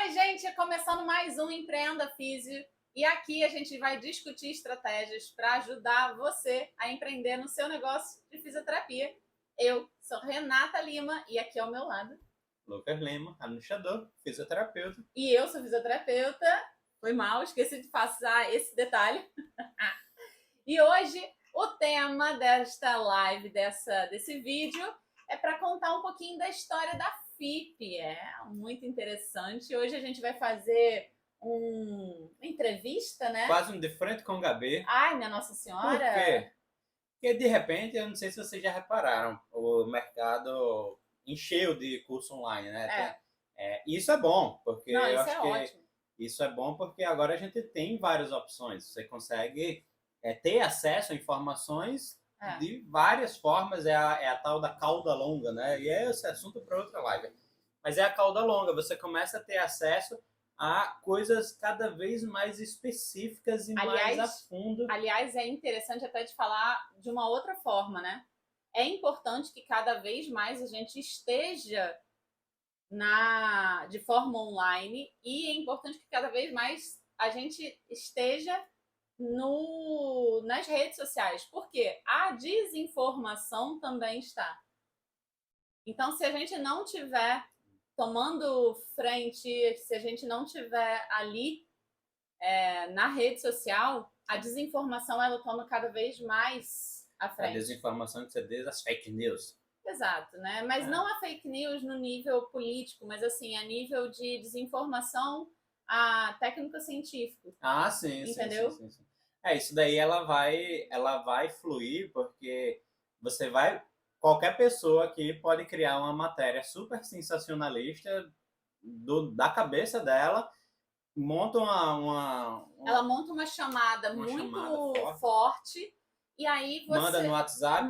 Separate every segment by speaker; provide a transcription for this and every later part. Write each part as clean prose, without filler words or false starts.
Speaker 1: Oi, gente, começando mais um Empreenda Físio e aqui a gente vai discutir estratégias para ajudar você a empreender no seu negócio de fisioterapia. Eu sou Renata Lima e aqui ao meu lado.
Speaker 2: Lucas Lima, administrador, fisioterapeuta.
Speaker 1: E eu sou fisioterapeuta. Foi mal, esqueci de passar esse detalhe. E hoje o tema desta live, desse vídeo, é para contar um pouquinho da história da FIP. É muito interessante. Hoje a gente vai fazer uma entrevista, né?
Speaker 2: Quase um de frente com o Gabi.
Speaker 1: Ai, minha Nossa Senhora!
Speaker 2: Por quê? Porque de repente, eu não sei se vocês já repararam, o mercado encheu de curso online, né? Isso é bom, porque
Speaker 1: Não,
Speaker 2: eu
Speaker 1: isso
Speaker 2: acho
Speaker 1: é
Speaker 2: que
Speaker 1: ótimo.
Speaker 2: isso é bom porque agora a gente tem várias opções. Você consegue ter acesso a informações de várias formas. É a tal da cauda longa, né? E é esse assunto para outra live. Mas é a cauda longa. Você começa a ter acesso a coisas cada vez mais específicas e mais a fundo.
Speaker 1: Aliás, é interessante até de falar de uma outra forma, né? É importante que cada vez mais a gente esteja de forma online e é importante que cada vez mais a gente esteja nas redes sociais, porque a desinformação também está. Então, se a gente não tiver tomando frente, se a gente não tiver ali na rede social, a desinformação ela toma cada vez mais à frente.
Speaker 2: A desinformação que você diz, as fake news.
Speaker 1: Exato, né? Mas não a fake news no nível político, mas assim, a nível de desinformação técnico-científico.
Speaker 2: Ah, sim,
Speaker 1: entendeu?
Speaker 2: Sim. Isso daí ela vai fluir porque você vai, qualquer pessoa aqui pode criar uma matéria super sensacionalista da cabeça dela, monta
Speaker 1: ela monta uma chamada muito forte e aí você
Speaker 2: manda no WhatsApp,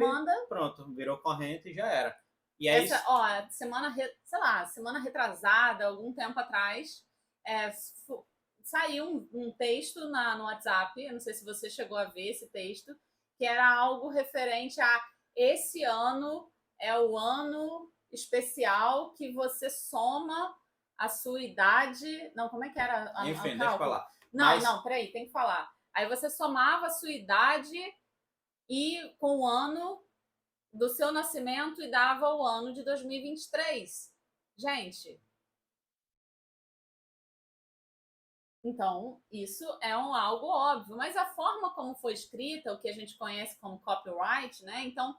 Speaker 2: pronto, virou corrente e já era. E aí,
Speaker 1: semana retrasada, algum tempo atrás, saiu um texto no WhatsApp, eu não sei se você chegou a ver esse texto, que era algo referente a esse ano é o ano especial que você soma a sua idade. Não, como é que era?
Speaker 2: Enfim, deixa eu falar.
Speaker 1: Não, peraí, tem que falar. Aí você somava a sua idade e com o ano do seu nascimento e dava o ano de 2023. Gente, então isso é algo óbvio, mas a forma como foi escrita, o que a gente conhece como copyright, né? Então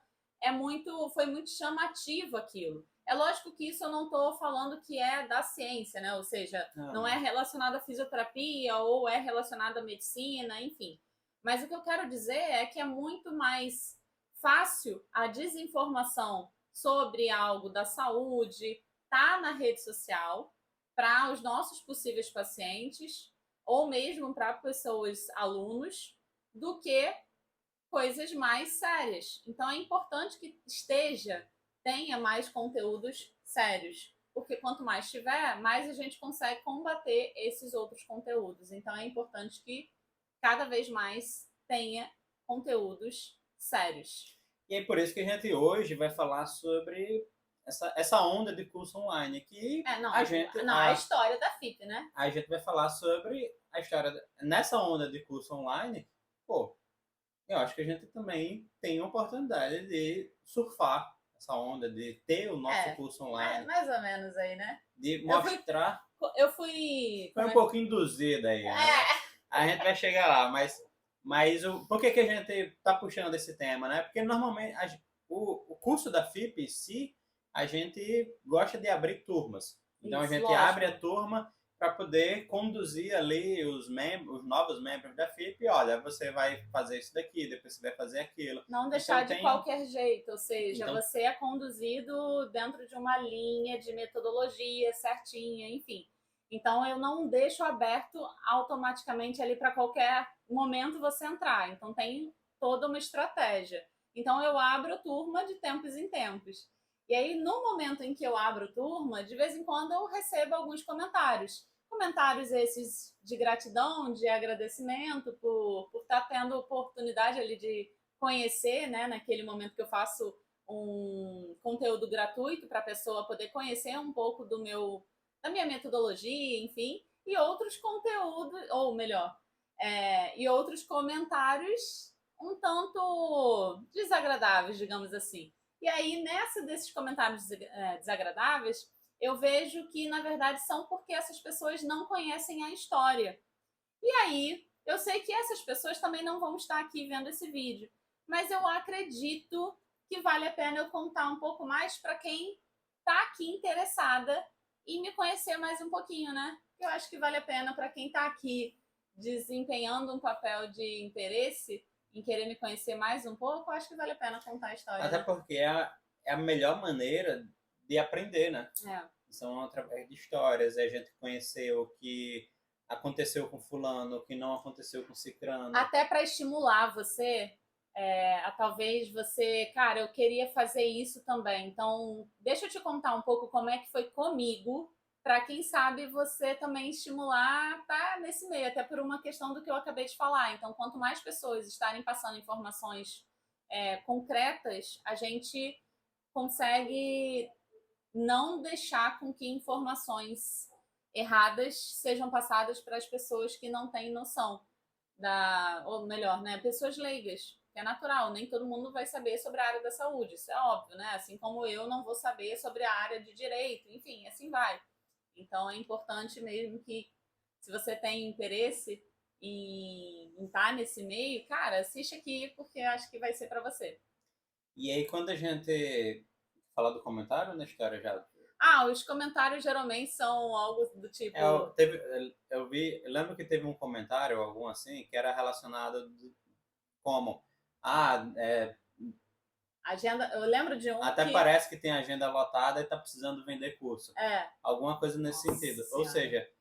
Speaker 1: foi muito chamativo aquilo. É lógico que isso eu não estou falando que é da ciência, né? Ou seja, não é relacionado à fisioterapia ou é relacionado à medicina, enfim. Mas o que eu quero dizer é que é muito mais fácil a desinformação sobre algo da saúde tá na rede social para os nossos possíveis pacientes ou mesmo para pessoas, alunos, do que coisas mais sérias. Então é importante que tenha mais conteúdos sérios, porque quanto mais tiver, mais a gente consegue combater esses outros conteúdos. Então é importante que cada vez mais tenha conteúdos sérios.
Speaker 2: E é por isso que a gente hoje vai falar sobre essa onda de curso online que
Speaker 1: a história da FIP, né?
Speaker 2: A gente vai falar sobre a história nessa onda de curso online. Pô, eu acho que a gente também tem a oportunidade de surfar essa onda, de ter o nosso curso online.
Speaker 1: Mais ou menos aí, né?
Speaker 2: De mostrar.
Speaker 1: Eu fui.
Speaker 2: Foi um pouco induzida aí, né? A gente vai chegar lá, mas por que a gente está puxando esse tema, né? Porque normalmente o curso da FIP em si, a gente gosta de abrir turmas. Então a gente abre a turma para poder conduzir ali os novos membros da FIP. Olha, você vai fazer isso daqui, depois você vai fazer aquilo.
Speaker 1: Não deixar de qualquer jeito, ou seja, você é conduzido dentro de uma linha de metodologia certinha, enfim. Então eu não deixo aberto automaticamente ali para qualquer momento você entrar. Então tem toda uma estratégia. Então eu abro turma de tempos em tempos. E aí, no momento em que eu abro turma, de vez em quando eu recebo alguns comentários. Comentários esses de gratidão, de agradecimento por estar tendo oportunidade ali de conhecer, né, naquele momento que eu faço um conteúdo gratuito para a pessoa poder conhecer um pouco do meu da minha metodologia, enfim, e outros conteúdos, ou melhor, e outros comentários um tanto desagradáveis, digamos assim. E aí, nessa desses comentários desagradáveis, eu vejo que, na verdade, são porque essas pessoas não conhecem a história. E aí, eu sei que essas pessoas também não vão estar aqui vendo esse vídeo, mas eu acredito que vale a pena eu contar um pouco mais para quem está aqui interessada em me conhecer mais um pouquinho, né? Eu acho que vale a pena para quem está aqui desempenhando um papel de interesse em querer me conhecer mais um pouco, eu acho que vale a pena contar a história,
Speaker 2: Até
Speaker 1: né?
Speaker 2: porque é a melhor maneira de aprender, né?
Speaker 1: É.
Speaker 2: São através de histórias, é a gente conhecer o que aconteceu com fulano, o que não aconteceu com cicrano.
Speaker 1: Até para estimular você, a talvez você, cara, eu queria fazer isso também. Então, deixa eu te contar um pouco como é que foi comigo, para quem sabe você também estimular tá nesse meio, até por uma questão do que eu acabei de falar. Então, quanto mais pessoas estarem passando informações concretas, a gente consegue não deixar com que informações erradas sejam passadas para as pessoas que não têm noção ou melhor, né, pessoas leigas, que é natural, nem todo mundo vai saber sobre a área da saúde, isso é óbvio, né? Assim como eu não vou saber sobre a área de direito, enfim, assim vai. Então é importante mesmo que, se você tem interesse em estar nesse meio, cara, assiste aqui porque eu acho que vai ser para você.
Speaker 2: E aí, quando a gente fala do comentário na história já.
Speaker 1: Os comentários geralmente são algo do tipo.
Speaker 2: Eu lembro que teve um comentário, algum assim, que era relacionado como.
Speaker 1: Agenda, eu lembro de um
Speaker 2: Até
Speaker 1: que.
Speaker 2: parece que tem agenda lotada e está precisando vender curso.
Speaker 1: É.
Speaker 2: Alguma coisa nesse sentido. Ou
Speaker 1: Senhora.
Speaker 2: seja,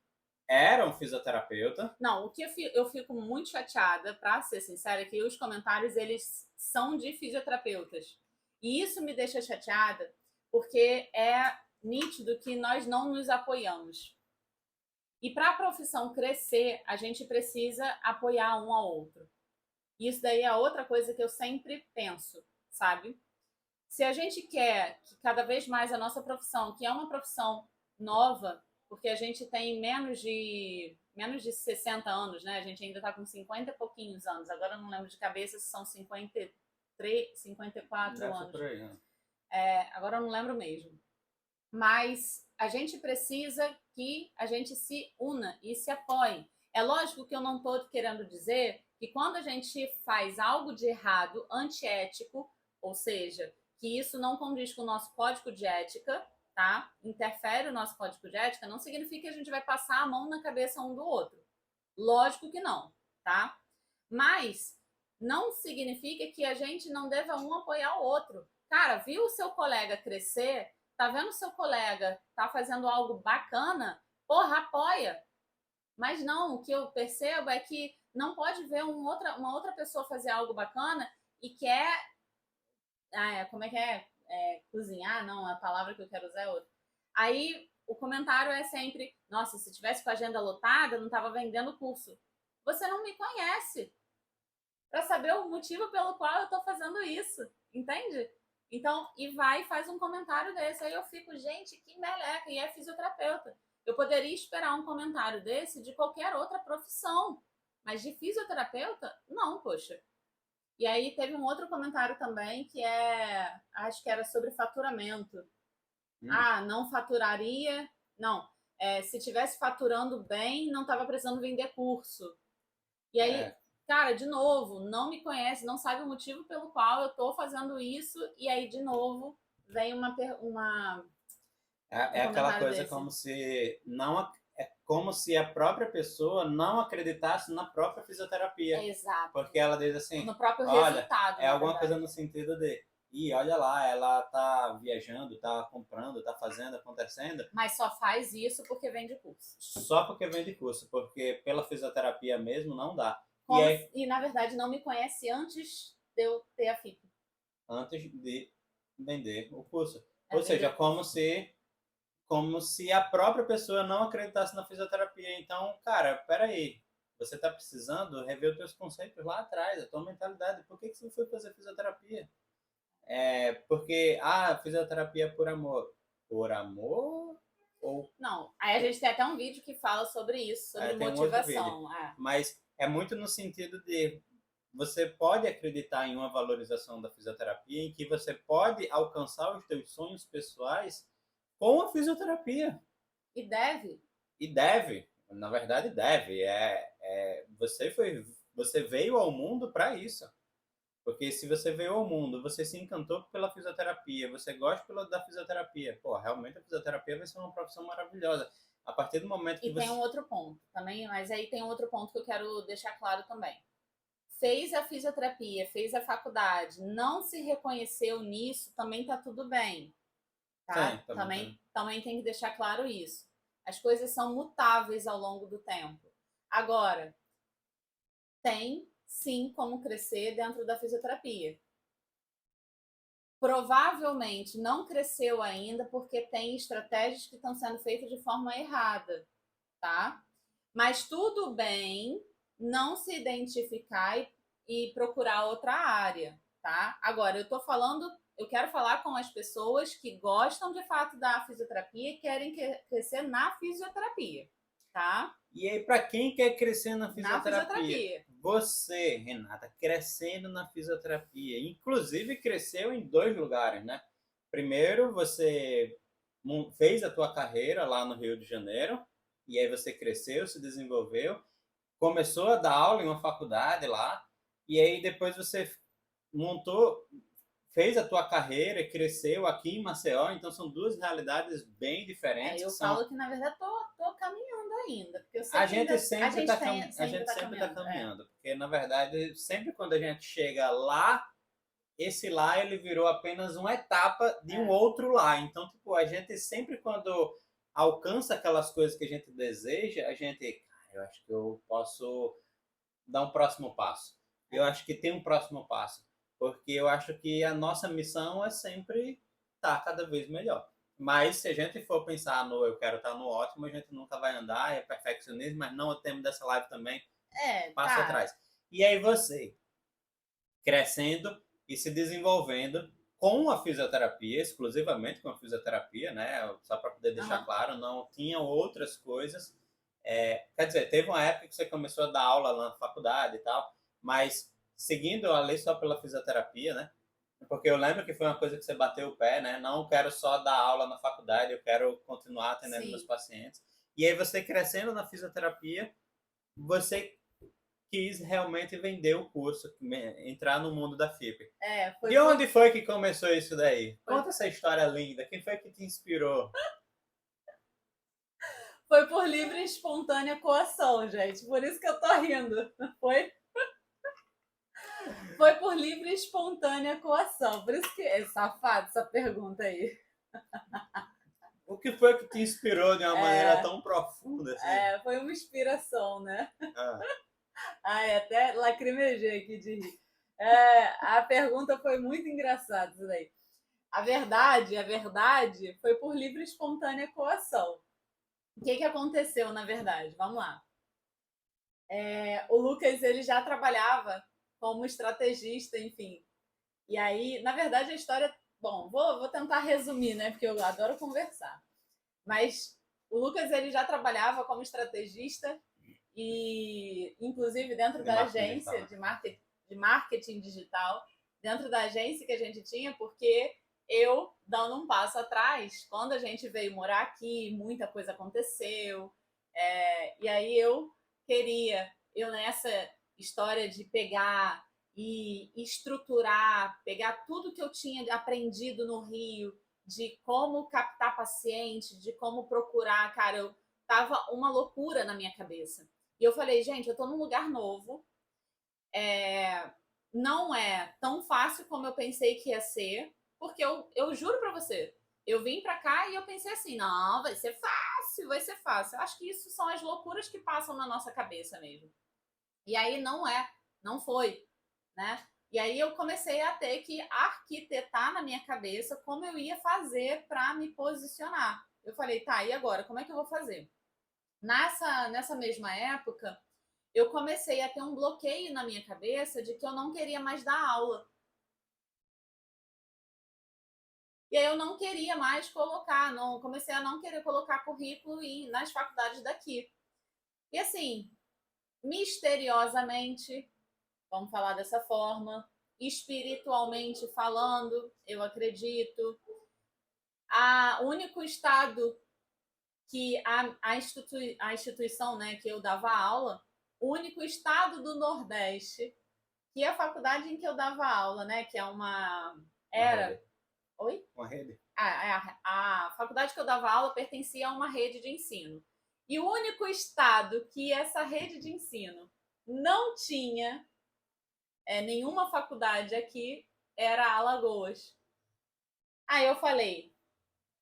Speaker 2: era um fisioterapeuta.
Speaker 1: Não, o que eu fico muito chateada, pra ser sincera, é que os comentários, eles são de fisioterapeutas. E isso me deixa chateada, porque é nítido que nós não nos apoiamos. E para a profissão crescer, a gente precisa apoiar um ao outro. Isso daí é outra coisa que eu sempre penso, sabe? Se a gente quer que cada vez mais a nossa profissão, que é uma profissão nova, porque a gente tem menos de 60 anos, né? A gente ainda está com 50 e pouquinhos anos. Agora eu não lembro de cabeça se são 53, 54 anos.
Speaker 2: Por aí, né?
Speaker 1: Agora eu não lembro mesmo. Mas a gente precisa que a gente se una e se apoie. É lógico que eu não estou querendo dizer que quando a gente faz algo de errado, antiético, ou seja, que isso não condiz com o nosso código de ética, tá? Interfere o nosso código de ética, não significa que a gente vai passar a mão na cabeça um do outro. Lógico que não, tá? Mas não significa que a gente não deva um apoiar o outro. Cara, viu o seu colega crescer? Tá vendo o seu colega tá fazendo algo bacana? Porra, apoia. Mas não, o que eu percebo é que não pode ver uma outra pessoa fazer algo bacana e quer. Como é que é? Cozinhar? Não, a palavra que eu quero usar é outra. Aí o comentário é sempre: nossa, se tivesse com a agenda lotada, não tava vendendo o curso. Você não me conhece para saber o motivo pelo qual eu tô fazendo isso, entende? Então, e vai e faz um comentário desse. Aí eu fico, gente, que meleca, e é fisioterapeuta. Eu poderia esperar um comentário desse de qualquer outra profissão, mas de fisioterapeuta, não, poxa. E aí teve um outro comentário também que acho que era sobre faturamento. Não faturaria, não. Se tivesse faturando bem, não estava precisando vender curso. E aí, cara, de novo, não me conhece, não sabe o motivo pelo qual eu tô fazendo isso, e aí, de novo, vem
Speaker 2: aquela coisa
Speaker 1: desse.
Speaker 2: como se não é como se a própria pessoa não acreditasse na própria fisioterapia.
Speaker 1: Exato.
Speaker 2: Porque ela diz assim,
Speaker 1: no próprio
Speaker 2: olha,
Speaker 1: resultado.
Speaker 2: É alguma coisa no sentido de, e olha lá, ela tá viajando, tá comprando, tá fazendo, acontecendo.
Speaker 1: Mas só faz isso porque vende curso.
Speaker 2: Só porque vende curso, porque pela fisioterapia mesmo não dá.
Speaker 1: E na verdade não me conhece antes de eu ter a FIP.
Speaker 2: Antes de vender o curso. Ou seja, como se a própria pessoa não acreditasse na fisioterapia. Então, cara, peraí, você está precisando rever os seus conceitos lá atrás, a tua mentalidade. Por que você foi fazer fisioterapia? Porque, fisioterapia é por amor. Por amor? Ou
Speaker 1: Não, aí a gente tem até um vídeo que fala sobre isso, sobre
Speaker 2: tem um outro vídeo.
Speaker 1: motivação.
Speaker 2: Mas é muito no sentido de você pode acreditar em uma valorização da fisioterapia, em que você pode alcançar os teus sonhos pessoais com a fisioterapia.
Speaker 1: E deve.
Speaker 2: E deve, na verdade deve. Você veio ao mundo para isso. Porque se você veio ao mundo, você se encantou pela fisioterapia, você gosta da fisioterapia, pô, realmente a fisioterapia vai ser uma profissão maravilhosa. A partir do momento que
Speaker 1: E tem
Speaker 2: você...
Speaker 1: um outro ponto também, mas aí tem um outro ponto que eu quero deixar claro também. Fez a fisioterapia, fez a faculdade, não se reconheceu nisso, também tá tudo bem,
Speaker 2: Sim,
Speaker 1: tá?
Speaker 2: também.
Speaker 1: Também tem que deixar claro isso. As coisas são mutáveis ao longo do tempo. Agora, tem sim como crescer dentro da fisioterapia. Provavelmente não cresceu ainda porque tem estratégias que estão sendo feitas de forma errada, tá? Mas tudo bem não se identificar e procurar outra área, tá? Agora, eu quero falar com as pessoas que gostam de fato da fisioterapia e querem crescer na fisioterapia, tá?
Speaker 2: E aí, para quem quer crescer na
Speaker 1: Na
Speaker 2: fisioterapia?
Speaker 1: fisioterapia.
Speaker 2: Você, Renata, crescendo na fisioterapia. Inclusive, cresceu em 2 lugares, né? Primeiro, você fez a tua carreira lá no Rio de Janeiro, e aí você cresceu, se desenvolveu, começou a dar aula em uma faculdade lá, e aí depois você montou, fez a tua carreira e cresceu aqui em Maceió, então são duas realidades bem diferentes,
Speaker 1: Eu
Speaker 2: que são...
Speaker 1: falo que, na verdade, tô caminhando ainda, porque eu sei
Speaker 2: A
Speaker 1: que
Speaker 2: gente
Speaker 1: ainda a
Speaker 2: sempre
Speaker 1: gente
Speaker 2: está a
Speaker 1: sempre
Speaker 2: gente
Speaker 1: tá
Speaker 2: sempre está
Speaker 1: caminhando. É.
Speaker 2: caminhando, porque na verdade sempre quando a gente chega lá, esse lá ele virou apenas uma etapa de um outro lá. Então, tipo, a gente sempre quando alcança aquelas coisas que a gente deseja, a gente, cara, eu acho que eu posso dar um próximo passo. Eu acho que tem um próximo passo, porque eu acho que a nossa missão é sempre estar cada vez melhor. Mas se a gente for pensar no eu quero estar no ótimo, a gente nunca vai andar, é perfeccionismo, mas não o tema dessa live também, passo
Speaker 1: Tá.
Speaker 2: atrás. E aí você, crescendo e se desenvolvendo com a fisioterapia, exclusivamente com a fisioterapia, né? Só para poder deixar claro, não tinham outras coisas. Quer dizer, teve uma época que você começou a dar aula na faculdade e tal, mas seguindo a lei só pela fisioterapia, né? Porque eu lembro que foi uma coisa que você bateu o pé, né? Não quero só dar aula na faculdade, eu quero continuar atendendo meus
Speaker 1: Sim.
Speaker 2: pacientes. E aí você crescendo na fisioterapia, você quis realmente vender o curso, entrar no mundo da FIP. De onde foi que começou isso daí? Conta essa história linda. Quem foi que te inspirou?
Speaker 1: Foi por livre e espontânea coação, gente. Por isso que eu tô rindo. Foi, foi por livre e espontânea coação. Por isso que é safado essa pergunta aí.
Speaker 2: O que foi que te inspirou de uma maneira tão profunda assim?
Speaker 1: Foi uma inspiração, né?
Speaker 2: Ah.
Speaker 1: Ai, até lacrimejei aqui de rir. A pergunta foi muito engraçada, isso daí. A verdade foi por livre e espontânea coação. O que aconteceu, na verdade? Vamos lá. O Lucas, ele já trabalhava como estrategista, enfim. E aí, na verdade, a história... Bom, vou tentar resumir, né? Porque eu adoro conversar. Mas o Lucas, ele já trabalhava como estrategista e, inclusive, dentro da agência de marketing digital, dentro da agência que a gente tinha, porque eu, dando um passo atrás, quando a gente veio morar aqui, muita coisa aconteceu, e aí eu nessa história de pegar e estruturar, pegar tudo que eu tinha aprendido no Rio, de como captar paciente, de como procurar, cara, eu tava uma loucura na minha cabeça. E eu falei, gente, eu tô num lugar novo, não é tão fácil como eu pensei que ia ser, porque eu juro pra você, eu vim pra cá e eu pensei assim, não, vai ser fácil, vai ser fácil. Eu acho que isso são as loucuras que passam na nossa cabeça mesmo. E aí não foi, né? E aí eu comecei a ter que arquitetar na minha cabeça como eu ia fazer para me posicionar. Eu falei, tá, e agora? Como é que eu vou fazer? Nessa mesma época, eu comecei a ter um bloqueio na minha cabeça de que eu não queria mais dar aula. E aí eu não queria mais colocar, não, comecei a não querer colocar currículo nas faculdades daqui. E assim, misteriosamente, vamos falar dessa forma, espiritualmente falando, eu acredito, o único estado que a instituição, né, que eu dava aula, o único estado do Nordeste que a faculdade em que eu dava aula, né, que é
Speaker 2: Uma
Speaker 1: era,
Speaker 2: rede.
Speaker 1: oi?
Speaker 2: Uma rede.
Speaker 1: A faculdade que eu dava aula pertencia a uma rede de ensino. E o único estado que essa rede de ensino não tinha nenhuma faculdade aqui era Alagoas. Aí eu falei,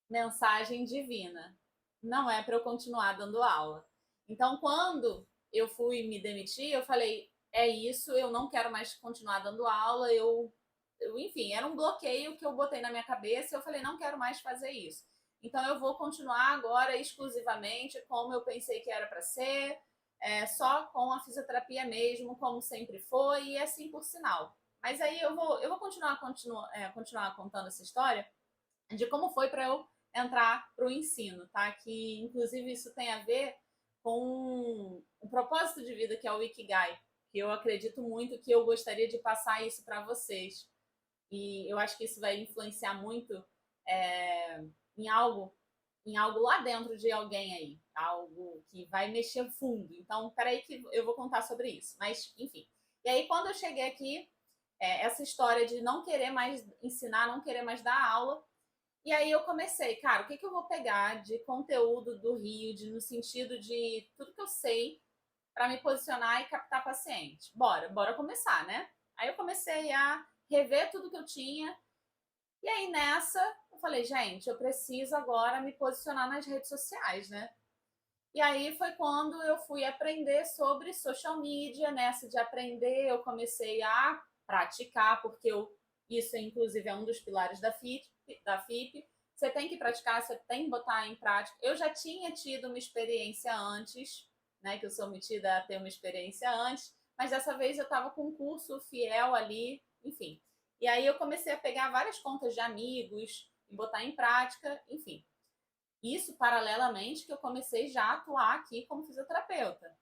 Speaker 1: mensagem divina, não é para eu continuar dando aula. Então, quando eu fui me demitir, eu falei, é isso, eu não quero mais continuar dando aula, enfim, era um bloqueio que eu botei na minha cabeça e eu falei, não quero mais fazer isso. Então eu vou continuar agora exclusivamente como eu pensei que era para ser, só com a fisioterapia mesmo, como sempre foi, e assim por sinal. Mas aí eu vou continuar contando essa história de como foi para eu entrar para o ensino, tá? Que inclusive isso tem a ver com um propósito de vida que é o Ikigai, que eu acredito muito que eu gostaria de passar isso para vocês. E eu acho que isso vai influenciar muito é, em algo em algo lá dentro de alguém aí, algo que vai mexer fundo. Então, peraí que eu vou contar sobre isso. Mas, enfim. E aí, quando eu cheguei aqui, essa história de não querer mais ensinar, não querer mais dar aula, e aí eu comecei, cara, o que, que eu vou pegar de conteúdo do Rio, no sentido de tudo que eu sei para me posicionar e captar paciente? Bora começar, né? Aí eu comecei a rever tudo que eu tinha. E aí nessa, eu falei, gente, eu preciso agora me posicionar nas redes sociais, né? E aí foi quando eu fui aprender sobre social media. Nessa de aprender, eu comecei a praticar, porque isso inclusive é um dos pilares da FIP. Você tem que praticar, você tem que botar em prática. Eu já tinha tido uma experiência antes, né? Que eu sou metida a ter uma experiência antes, mas dessa vez eu estava com um curso fiel ali, enfim. E aí eu comecei a pegar várias contas de amigos e botar em prática, enfim. Isso paralelamente que eu comecei já a atuar aqui como fisioterapeuta.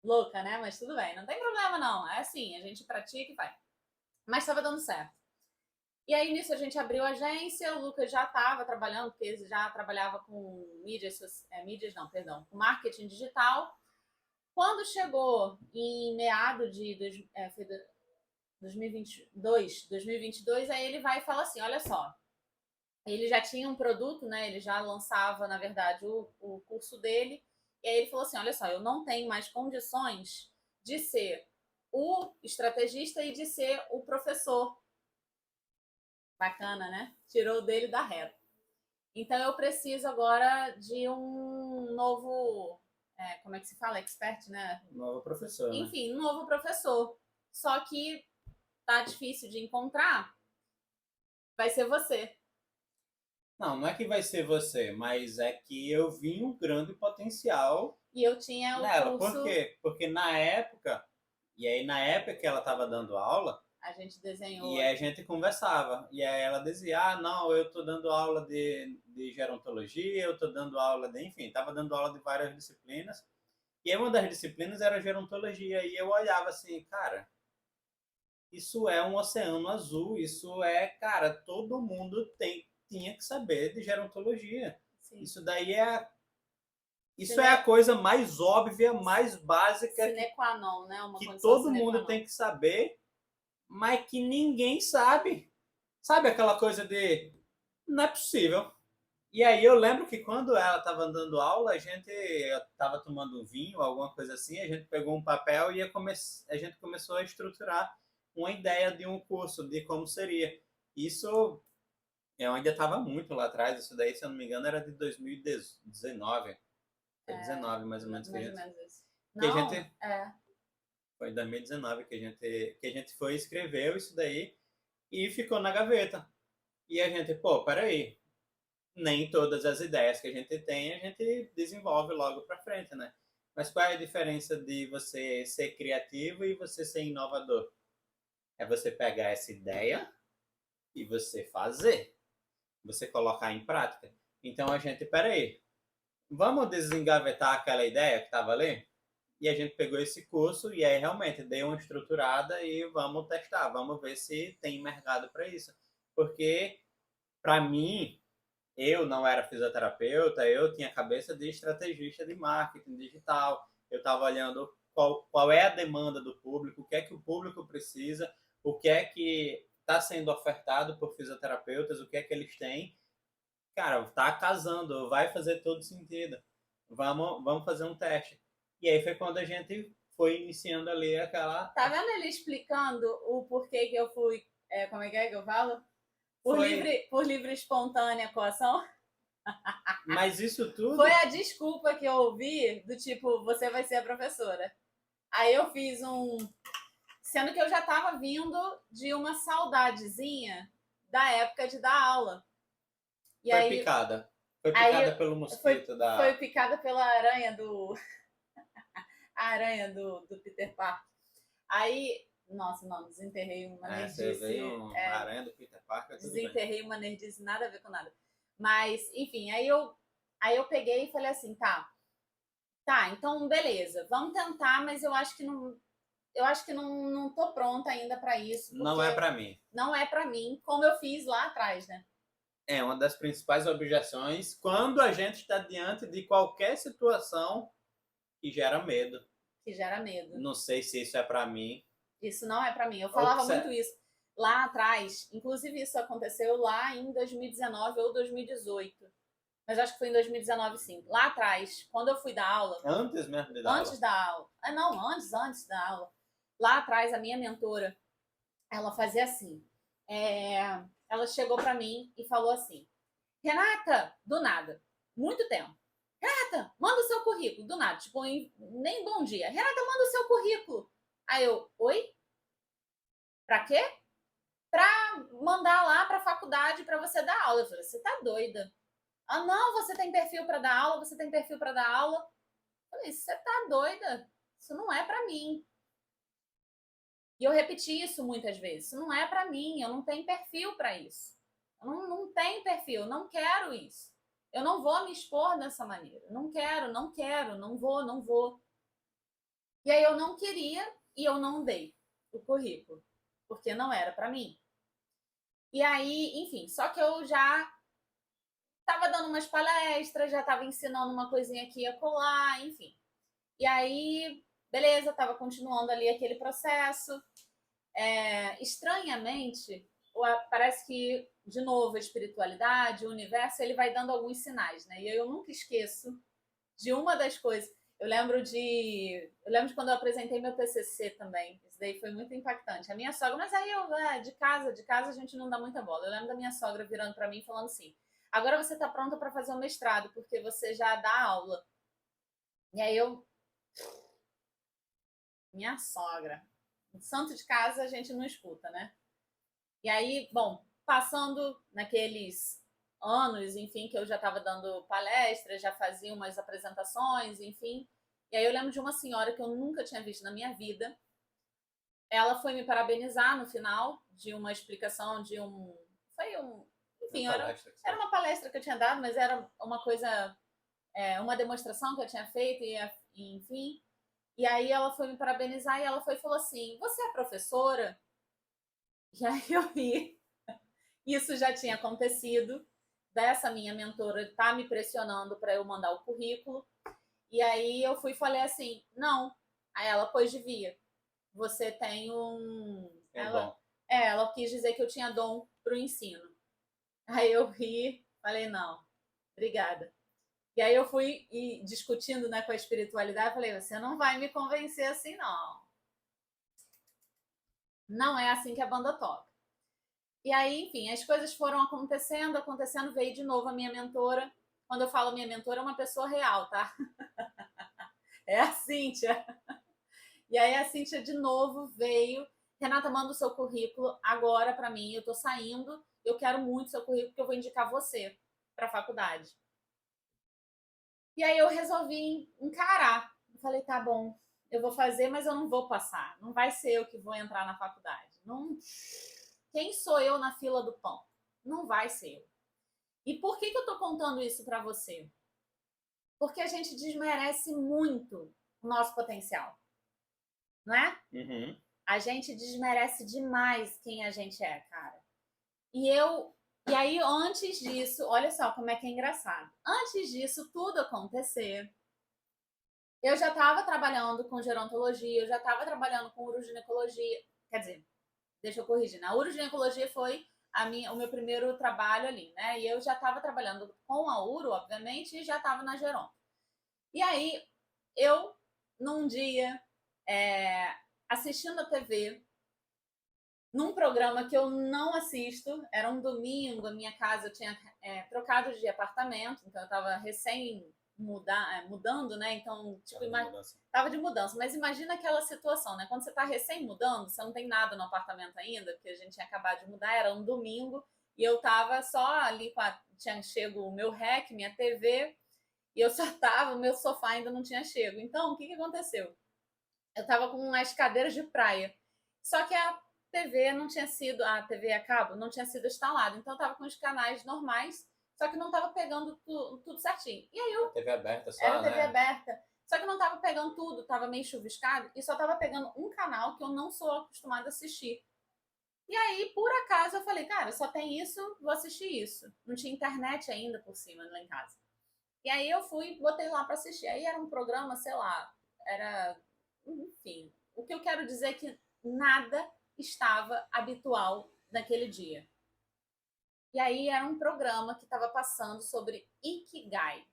Speaker 1: Louca, né? Mas tudo bem, não tem problema não. É assim, a gente pratica e vai. Mas estava dando certo. E aí nisso a gente abriu a agência, o Lucas já estava trabalhando, porque ele já trabalhava com mídias não, perdão, com marketing digital. Quando chegou em meado de 2022, aí ele vai e fala assim, olha só, ele já tinha um produto, né? Ele já lançava, na verdade, o curso dele. E aí ele falou assim: olha só, eu não tenho mais condições de ser o estrategista e de ser o professor. Bacana, né? Tirou dele da reta. Então eu preciso agora de um novo. Como é que se fala? Expert, né?
Speaker 2: Novo professor, né?
Speaker 1: Enfim, um novo professor. Só que tá difícil de encontrar. Vai ser você.
Speaker 2: Não, não é que vai ser você, mas é que eu vi um grande potencial
Speaker 1: E eu tinha o
Speaker 2: nela. Por
Speaker 1: curso.
Speaker 2: quê? Porque na época, e aí na época que ela estava dando aula,
Speaker 1: A gente desenhou
Speaker 2: e aí a gente conversava. E aí ela dizia, ah, não, eu estou dando aula de gerontologia, eu estou dando aula de, enfim, estava dando aula de várias disciplinas. E aí uma das disciplinas era gerontologia. E eu olhava assim, cara, isso é um oceano azul, isso é, cara, todo mundo tinha que saber de gerontologia.
Speaker 1: Sim.
Speaker 2: Isso é a coisa mais óbvia, mais básica
Speaker 1: sine qua non, né? Uma
Speaker 2: que
Speaker 1: condição
Speaker 2: todo
Speaker 1: sine qua
Speaker 2: mundo
Speaker 1: non.
Speaker 2: tem que saber, mas que ninguém sabe. Sabe aquela coisa de não é possível. E aí eu lembro que quando ela estava dando aula, a gente estava tomando um vinho, alguma coisa assim, a gente pegou um papel e a gente começou a estruturar uma ideia de um curso, de como seria. Isso eu ainda estava muito lá atrás, isso daí, se eu não me engano, era de 2019. Foi 19, mais ou menos,
Speaker 1: Mais ou menos isso.
Speaker 2: que a
Speaker 1: Não,
Speaker 2: gente foi em 2019 que a gente foi e escreveu isso daí e ficou na gaveta. E a gente, pô, peraí, nem todas as ideias que a gente tem a gente desenvolve logo para frente, né? Mas qual é a diferença de você ser criativo e você ser inovador? É você pegar essa ideia e você fazer, você colocar em prática. Então a gente, peraí, vamos desengavetar aquela ideia que estava ali? E a gente pegou esse curso e aí realmente deu uma estruturada e vamos testar, vamos ver se tem mercado para isso. Porque, para mim, eu não era fisioterapeuta, eu tinha cabeça de estrategista de marketing digital. Eu estava olhando qual é a demanda do público, o que é que o público precisa, o que é que está sendo ofertado por fisioterapeutas, o que é que eles têm. Cara, tá casando, vai fazer todo sentido. Vamos fazer um teste. E aí foi quando a gente foi iniciando ali aquela.
Speaker 1: Tá vendo ele explicando o porquê que eu fui. Como é que eu falo? Por livre espontânea coação?
Speaker 2: Mas isso tudo.
Speaker 1: Foi a desculpa que eu ouvi do tipo, você vai ser a professora. Aí eu fiz sendo que eu já estava vindo de uma saudadezinha da época de dar aula.
Speaker 2: E foi aí, picada. Foi picada pelo mosquito da.
Speaker 1: Foi picada pela aranha do. A aranha do Peter Parker. Aí. Nossa, não, desenterrei uma nerdice.
Speaker 2: Você veio uma aranha do Peter Parker, tudo
Speaker 1: desenterrei uma nerdice, nada a ver com nada. Mas, enfim, aí eu peguei e falei assim, tá, então beleza, vamos tentar, mas eu acho que não tô pronta ainda para isso.
Speaker 2: Não é para mim.
Speaker 1: Não é para mim, como eu fiz lá atrás, né?
Speaker 2: É uma das principais objeções quando a gente está diante de qualquer situação que gera medo.
Speaker 1: Que gera medo.
Speaker 2: Não sei se isso é para mim.
Speaker 1: Isso não é para mim. Eu falava muito isso lá atrás. Inclusive, isso aconteceu lá em 2019 ou 2018. Mas acho que foi em 2019, sim. Lá atrás, quando eu fui dar aula.
Speaker 2: Antes mesmo de dar aula?
Speaker 1: Antes da aula. Não, antes da aula. Lá atrás, a minha mentora, ela fazia assim. Ela chegou para mim e falou assim: Renata, do nada, muito tempo. Renata, manda o seu currículo, do nada, tipo, nem bom dia. Renata, manda o seu currículo. Aí eu, oi? Pra quê? Pra mandar lá pra faculdade pra você dar aula. Eu falei, você tá doida? Ah, não, você tem perfil pra dar aula, você tem perfil pra dar aula. Eu falei, você tá doida? Isso não é pra mim. E eu repeti isso muitas vezes. Isso não é pra mim, eu não tenho perfil pra isso. Eu não tenho perfil, eu não quero isso. Eu não vou me expor dessa maneira. Não quero, não vou. E aí eu não queria e eu não dei o currículo, porque não era para mim. E aí, enfim, só que eu já estava dando umas palestras, já estava ensinando uma coisinha aqui e acolá, enfim. E aí, beleza, estava continuando ali aquele processo. Estranhamente, parece que, de novo, a espiritualidade, o universo, ele vai dando alguns sinais, né? E eu nunca esqueço de uma das coisas. Eu lembro de quando eu apresentei meu TCC também. Isso daí foi muito impactante. A minha sogra, mas aí de casa a gente não dá muita bola. Eu lembro da minha sogra virando para mim e falando assim: agora você está pronta para fazer o mestrado, porque você já dá aula. E aí minha sogra, santo de casa a gente não escuta, né? E aí, bom, passando naqueles anos, enfim, que eu já estava dando palestras, já fazia umas apresentações, enfim. E aí eu lembro de uma senhora que eu nunca tinha visto na minha vida. Ela foi me parabenizar no final de uma explicação de enfim, era uma palestra que eu tinha dado, mas era uma coisa, uma demonstração que eu tinha feito, e enfim. E aí ela foi me parabenizar e ela falou assim: você é professora? E aí eu ri. Isso já tinha acontecido, dessa minha mentora tá me pressionando para eu mandar o currículo. E aí eu fui e falei assim, não. Aí ela, pois devia. Você tem ela quis dizer que eu tinha dom pro ensino. Aí eu ri, falei, não, obrigada. E aí eu fui discutindo, né, com a espiritualidade, falei, você não vai me convencer assim, não. Não é assim que a banda toca. E aí, enfim, as coisas foram acontecendo, veio de novo a minha mentora. Quando eu falo minha mentora, é uma pessoa real, tá? É a Cíntia. E aí a Cíntia de novo veio. Renata, manda o seu currículo agora para mim. Eu tô saindo, eu quero muito o seu currículo, porque eu vou indicar você para a faculdade. E aí eu resolvi encarar. Eu falei, tá bom, eu vou fazer, mas eu não vou passar. Não vai ser eu que vou entrar na faculdade. Não. quem sou eu na fila do pão? Não vai ser eu. E por que eu tô contando isso para você? Porque a gente desmerece muito o nosso potencial, não é?
Speaker 2: Uhum.
Speaker 1: A gente desmerece demais quem a gente é, cara. E aí, antes disso, olha só como é que é engraçado. Antes disso tudo acontecer, eu já estava trabalhando com gerontologia, eu já estava trabalhando com uroginecologia. Quer dizer, deixa eu corrigir, né? A uroginecologia foi o meu primeiro trabalho ali, né? E eu já estava trabalhando com a uro, obviamente, e já estava na geronto. E aí, eu, num dia, assistindo a TV, num programa que eu não assisto, era um domingo, a minha casa eu tinha trocado de apartamento, então eu estava mudando, né? Então, tipo, tava de mudança. Mas imagina aquela situação, né? Quando você tá recém mudando, você não tem nada no apartamento ainda, porque a gente tinha acabado de mudar, era um domingo, e eu tava só ali tinha chego o meu REC, minha TV, e eu só tava, o meu sofá ainda não tinha chego. Então, o que aconteceu? Eu tava com umas cadeiras de praia. Só que a TV a cabo não tinha sido instalada. Então eu tava com os canais normais, só que não tava pegando tudo certinho. E aí
Speaker 2: TV aberta só,
Speaker 1: era TV
Speaker 2: né?
Speaker 1: aberta. Só que não tava pegando tudo, tava meio chuviscado e só tava pegando um canal que eu não sou acostumada a assistir. E aí, por acaso, eu falei, cara, só tem isso, vou assistir isso. Não tinha internet ainda por cima lá em casa. E aí eu fui, botei lá para assistir. Aí era um programa, sei lá, enfim. O que eu quero dizer é que nada estava habitual naquele dia. E aí era um programa que estava passando sobre Ikigai.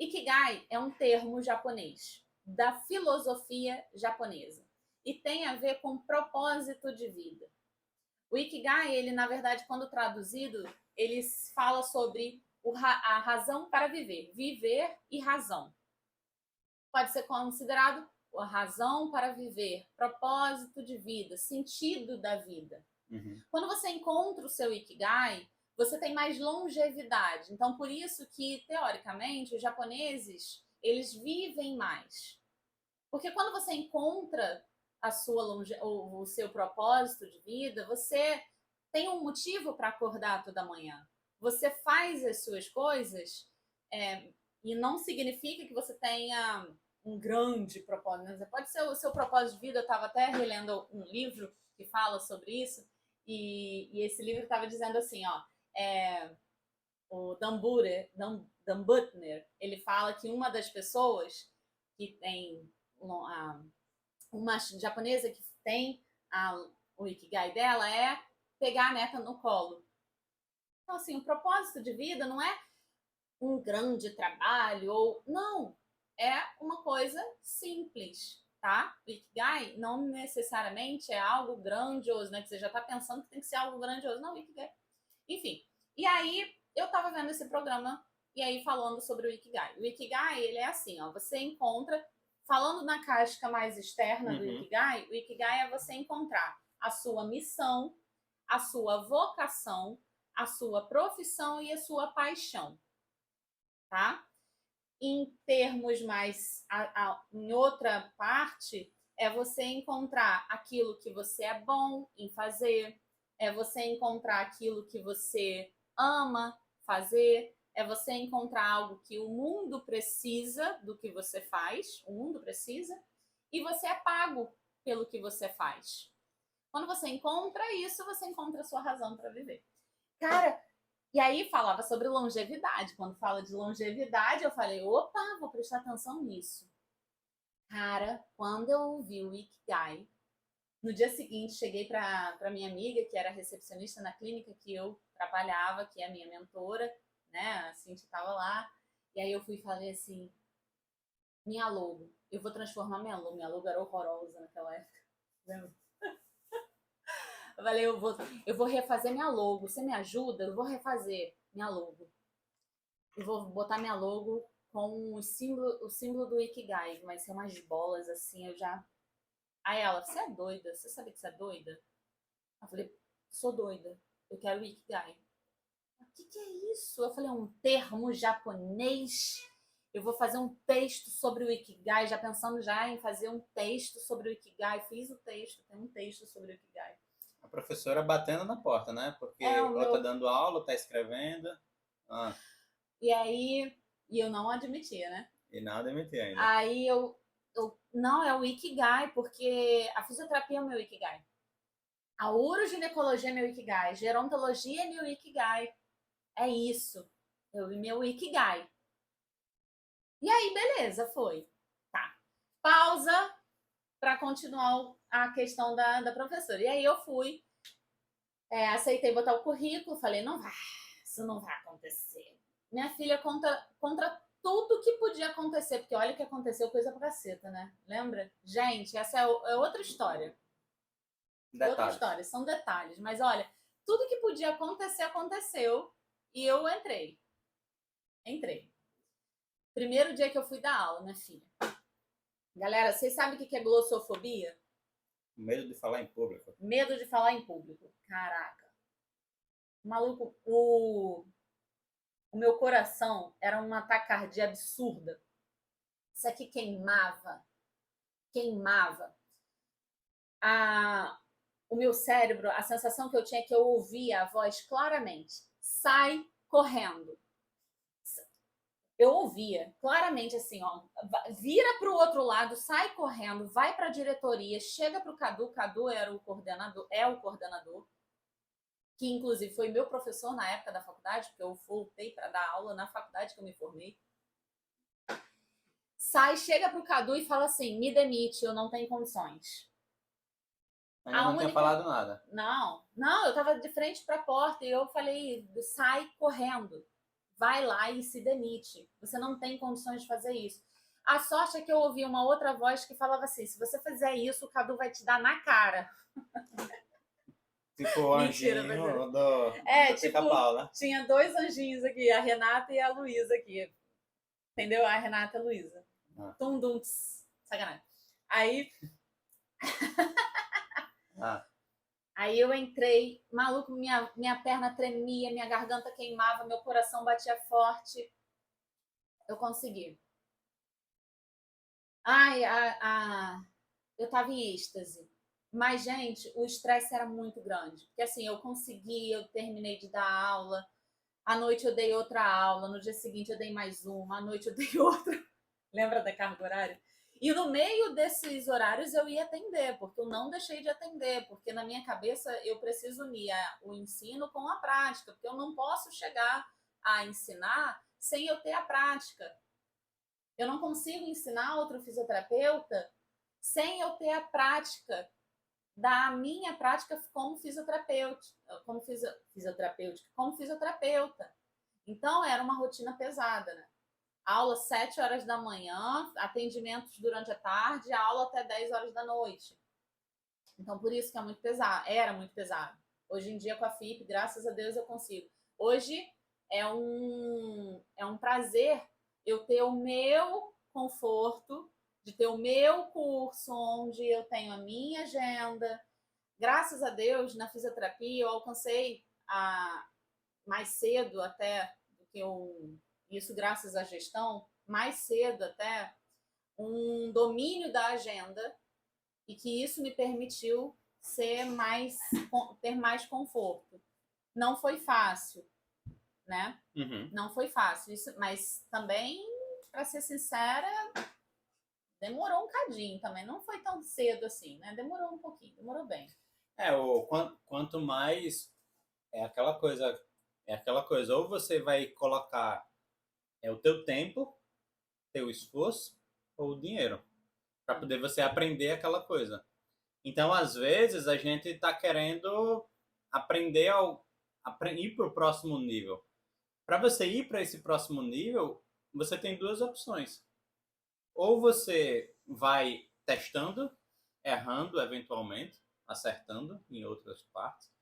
Speaker 1: Ikigai é um termo japonês, da filosofia japonesa, e tem a ver com propósito de vida. O Ikigai, ele, na verdade, quando traduzido, ele fala sobre a razão para viver. Viver e razão. Pode ser considerado a razão para viver, propósito de vida, sentido da vida.
Speaker 2: Uhum.
Speaker 1: Quando você encontra o seu Ikigai, você tem mais longevidade. Então, por isso que, teoricamente, os japoneses, eles vivem mais. Porque quando você encontra o seu propósito de vida, você tem um motivo para acordar toda manhã. Você faz as suas coisas e não significa que você tenha um grande propósito. Pode ser o seu propósito de vida. Eu estava até relendo um livro que fala sobre isso e esse livro estava dizendo assim, ó, o Dan Buettner, ele fala que uma das pessoas que tem uma japonesa que tem o Ikigai dela é pegar a neta no colo. Então, assim, o propósito de vida não é um grande trabalho ou... Não, é uma coisa simples, tá? O Ikigai não necessariamente é algo grandioso, né? Que você já tá pensando que tem que ser algo grandioso. Não, o Ikigai... Enfim, e aí eu tava vendo esse programa e aí falando sobre o Ikigai. O Ikigai, ele é assim, ó, você encontra... Falando na casca mais externa do Ikigai, o Ikigai é você encontrar a sua missão, a sua vocação, a sua profissão e a sua paixão, tá? Em termos mais... em outra parte, é você encontrar aquilo que você é bom em fazer, é você encontrar aquilo que você ama fazer, é você encontrar algo que o mundo precisa do que você faz, o mundo precisa, e você é pago pelo que você faz. Quando você encontra isso, você encontra a sua razão para viver. Cara, e aí falava sobre longevidade. Quando fala de longevidade, eu falei, opa, vou prestar atenção nisso. Cara, quando eu ouvi o Ikigai, no dia seguinte cheguei para minha amiga, que era recepcionista na clínica que eu trabalhava, que é a minha mentora, né? A Cintia estava lá. E aí eu fui e falei assim, minha logo, eu vou transformar minha logo. Minha logo era horrorosa naquela época. Lembra? Eu falei, eu vou refazer minha logo. Você me ajuda? Eu vou refazer minha logo. Eu vou botar minha logo com o símbolo do Ikigai. Vai ser umas bolas assim, eu já... Aí ela, você é doida? Você sabe que você é doida? Eu falei, sou doida. Eu quero o Ikigai. O que é isso? Eu falei, é um termo japonês. Eu vou fazer um texto sobre o Ikigai, já pensando já em fazer um texto sobre o Ikigai. Fiz o texto, tem um texto sobre o Ikigai.
Speaker 2: professora batendo na porta, né? Porque ou tá dando aula, tá escrevendo.
Speaker 1: E aí, eu não admitia, né?
Speaker 2: E não admitia ainda.
Speaker 1: Aí não, é o Ikigai, porque a fisioterapia é o meu Ikigai. A uroginecologia é meu Ikigai. Gerontologia é meu Ikigai. É isso. Meu Ikigai. E aí, beleza, foi. Tá. Pausa para continuar a questão da professora. E aí eu fui, aceitei botar o currículo, falei, não vai, isso não vai acontecer. Minha filha contra tudo que podia acontecer, porque olha o que aconteceu, coisa pra caceta, né? Lembra? Gente, essa é outra história.
Speaker 2: Detalhes.
Speaker 1: Outra história, são detalhes. Mas olha, tudo que podia acontecer, aconteceu. E eu entrei. Primeiro dia que eu fui dar aula, minha filha. Galera, vocês sabem o que é glossofobia?
Speaker 2: Medo de falar em público.
Speaker 1: Medo de falar em público. Caraca. Maluco, o meu coração era uma taquicardia absurda. Isso aqui queimava. O meu cérebro, a sensação que eu tinha é que eu ouvia a voz claramente. Sai correndo. Eu ouvia claramente assim, ó, vira para o outro lado, sai correndo, vai para a diretoria, chega para o Cadu é o coordenador, que inclusive foi meu professor na época da faculdade, porque eu voltei para dar aula na faculdade que eu me formei. Chega para o Cadu e fala assim, me demite, eu não tenho condições.
Speaker 2: Ainda não tinha falado nada.
Speaker 1: Não, eu tava de frente para a porta e eu falei, sai correndo. Vai lá e se demite. Você não tem condições de fazer isso. A sorte é que eu ouvi uma outra voz que falava assim, se você fizer isso, o Cadu vai te dar na cara.
Speaker 2: Tipo o anjinho do
Speaker 1: tipo,
Speaker 2: Pica-Pau, né?
Speaker 1: Tinha dois anjinhos aqui, a Renata e a Luísa aqui. Entendeu? A Renata e a Luísa. Tum, sacanagem. Aí... Aí eu entrei, maluco, minha perna tremia, minha garganta queimava, meu coração batia forte. Eu consegui. Eu tava em êxtase. Mas, gente, o estresse era muito grande. Porque assim, eu terminei de dar aula, à noite eu dei outra aula, no dia seguinte eu dei mais uma, à noite eu dei outra. Lembra da carga horária? E no meio desses horários eu ia atender, porque eu não deixei de atender, porque na minha cabeça eu preciso unir o ensino com a prática, porque eu não posso chegar a ensinar sem eu ter a prática. Eu não consigo ensinar outro fisioterapeuta sem eu ter a prática da minha prática como fisioterapeuta. Então era uma rotina pesada, né? Aula 7 horas da manhã, atendimentos durante a tarde, aula até 10 horas da noite. Então, por isso que é muito pesado. Era muito pesado. Hoje em dia, com a FIP, graças a Deus, eu consigo. Hoje é um prazer eu ter o meu conforto, de ter o meu curso, onde eu tenho a minha agenda. Graças a Deus, na fisioterapia, eu alcancei mais cedo até do que isso graças à gestão, mais cedo até, um domínio da agenda e que isso me permitiu ter mais conforto. Não foi fácil, né?
Speaker 2: Uhum.
Speaker 1: Não foi fácil, mas também, para ser sincera, demorou um cadinho também, não foi tão cedo assim, né? Demorou um pouquinho, demorou bem.
Speaker 2: Quanto mais é aquela coisa, ou você vai colocar o teu tempo, teu esforço ou o dinheiro para poder você aprender aquela coisa. Então, às vezes, a gente está querendo aprender ir para o próximo nível. Para você ir para esse próximo nível, você tem duas opções. Ou você vai testando, errando eventualmente, acertando em outras partes,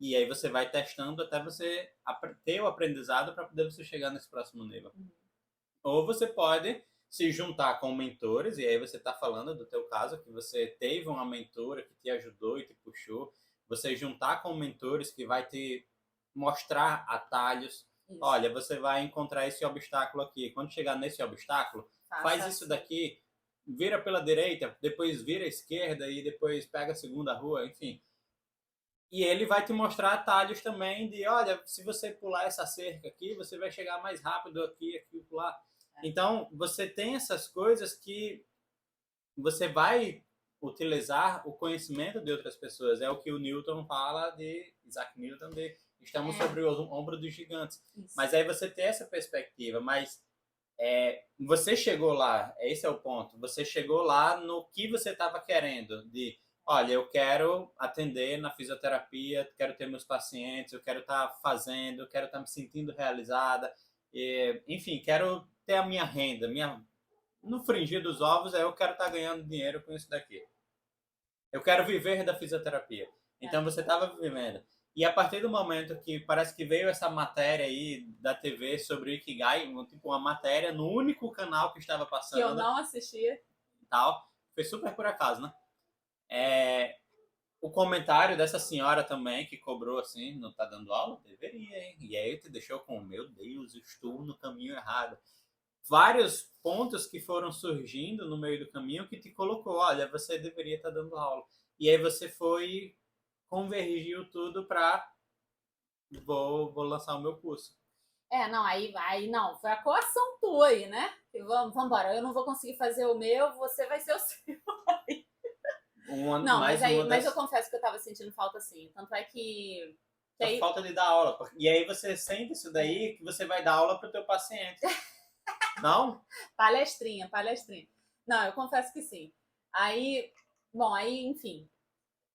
Speaker 2: e aí você vai testando até você ter o aprendizado para poder você chegar nesse próximo nível. Ou você pode se juntar com mentores, e aí você está falando do teu caso, que você teve uma mentora que te ajudou e te puxou, você juntar com mentores que vai te mostrar atalhos. Isso. Olha, você vai encontrar esse obstáculo aqui. Quando chegar nesse obstáculo, faz isso daqui, vira pela direita, depois vira à esquerda e depois pega a segunda rua, enfim. E ele vai te mostrar atalhos também de, olha, se você pular essa cerca aqui, você vai chegar mais rápido aqui, lá. Então, você tem essas coisas que você vai utilizar o conhecimento de outras pessoas. É o que o Newton fala de Isaac Newton, de estamos sobre o ombro dos gigantes. Isso. Mas aí você tem essa perspectiva, mas você chegou lá, esse é o ponto, você chegou lá no que você estava querendo, de, olha, eu quero atender na fisioterapia, quero ter meus pacientes, eu quero estar fazendo, eu quero estar me sentindo realizada, enfim, quero ter a minha renda, no fringir dos ovos, eu quero estar ganhando dinheiro com isso daqui. Eu quero viver da fisioterapia. Então você estava vivendo. E a partir do momento que parece que veio essa matéria aí da TV sobre o Ikigai, tipo uma matéria no único canal que estava passando.
Speaker 1: Que eu não assistia.
Speaker 2: E tal. Foi super por acaso, né? O comentário dessa senhora também, que cobrou assim, não tá dando aula? Deveria, hein? E aí te deixou com, meu Deus, estou no caminho errado. Vários pontos que foram surgindo no meio do caminho que te colocou, olha, você deveria estar dando aula. E aí você foi, convergiu tudo para vou lançar o meu curso.
Speaker 1: Não, aí não, foi a coação tua aí, né? Vamos embora, eu não vou conseguir fazer o meu, você vai ser o seu. Não, mas eu confesso que eu tava sentindo falta sim. Tanto é que aí...
Speaker 2: falta de dar aula. E aí você sente isso daí que você vai dar aula pro teu paciente. Não?
Speaker 1: Palestrinha. Não, eu confesso que sim. Aí, enfim.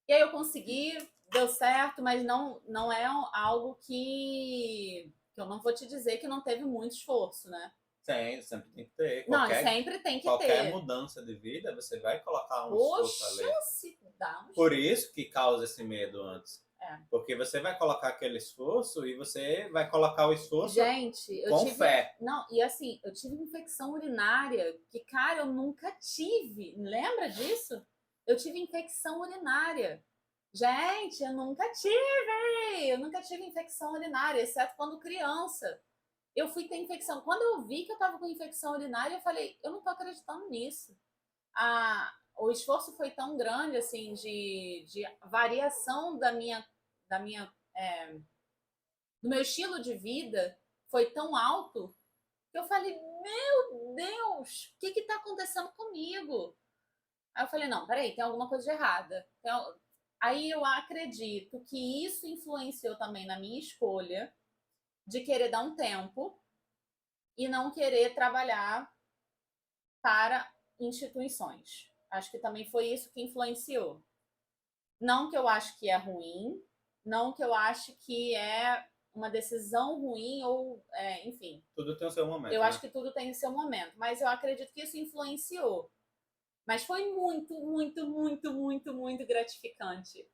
Speaker 1: E aí eu consegui, deu certo, mas não é algo que eu não vou te dizer que não teve muito esforço, né?
Speaker 2: Sim, sempre tem que ter.
Speaker 1: Sempre tem que ter.
Speaker 2: Qualquer mudança de vida, você vai colocar um esforço ali.
Speaker 1: Se dá.
Speaker 2: Por isso que causa esse medo antes. Porque você vai colocar aquele esforço e você vai colocar o esforço com fé.
Speaker 1: Não, e assim, eu tive infecção urinária que, cara, eu nunca tive. Lembra disso? Eu tive infecção urinária. Gente, eu nunca tive infecção urinária, exceto quando criança. Eu fui ter infecção. Quando eu vi que eu tava com infecção urinária, eu falei, eu não tô acreditando nisso. O esforço foi tão grande, assim, de variação do meu estilo de vida foi tão alto que eu falei, meu Deus, o que tá acontecendo comigo? Aí eu falei, não, peraí, tem alguma coisa de errada. Aí eu acredito que isso influenciou também na minha escolha de querer dar um tempo e não querer trabalhar para instituições. Acho que também foi isso que influenciou. Não que eu acho que é ruim, não que eu acho que é uma decisão ruim ou, enfim.
Speaker 2: Tudo tem o seu momento.
Speaker 1: Eu acho que tudo tem o seu momento, mas eu acredito que isso influenciou. Mas foi muito, muito, muito, muito, muito gratificante.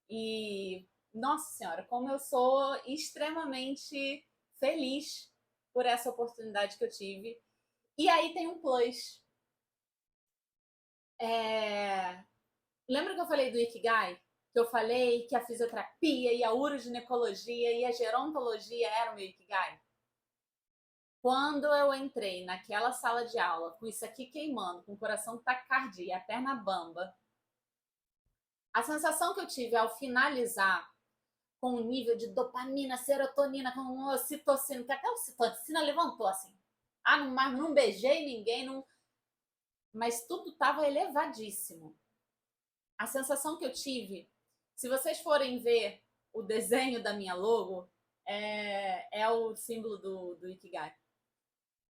Speaker 1: E, nossa senhora, como eu sou extremamente feliz por essa oportunidade que eu tive. E aí tem um plus. Lembra que eu falei do Ikigai? Que eu falei que a fisioterapia e a uroginecologia e a gerontologia eram o meu Ikigai? Quando eu entrei naquela sala de aula, com isso aqui queimando, com o coração taquicardia, a perna bamba, a sensação que eu tive ao finalizar com o nível de dopamina, serotonina, com ocitocina, que até a ocitocina levantou assim. Não beijei ninguém, mas tudo estava elevadíssimo. A sensação que eu tive, se vocês forem ver o desenho da minha logo, é o símbolo do Ikigai.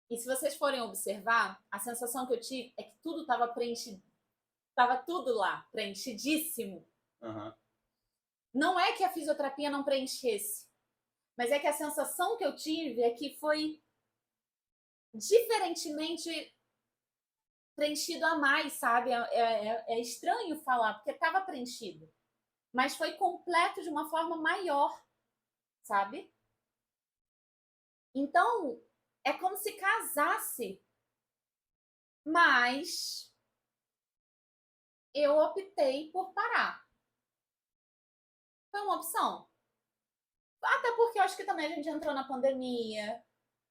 Speaker 1: E se vocês forem observar, a sensação que eu tive é que tudo estava preenchido. Estava tudo lá, preenchidíssimo.
Speaker 2: Uhum.
Speaker 1: Não é que a fisioterapia não preenchesse, mas é que a sensação que eu tive é que foi diferentemente preenchido a mais, sabe? É estranho falar, porque estava preenchido. Mas foi completo de uma forma maior, sabe? Então, é como se casasse, mas eu optei por parar. Foi uma opção. Até porque eu acho que também a gente entrou na pandemia.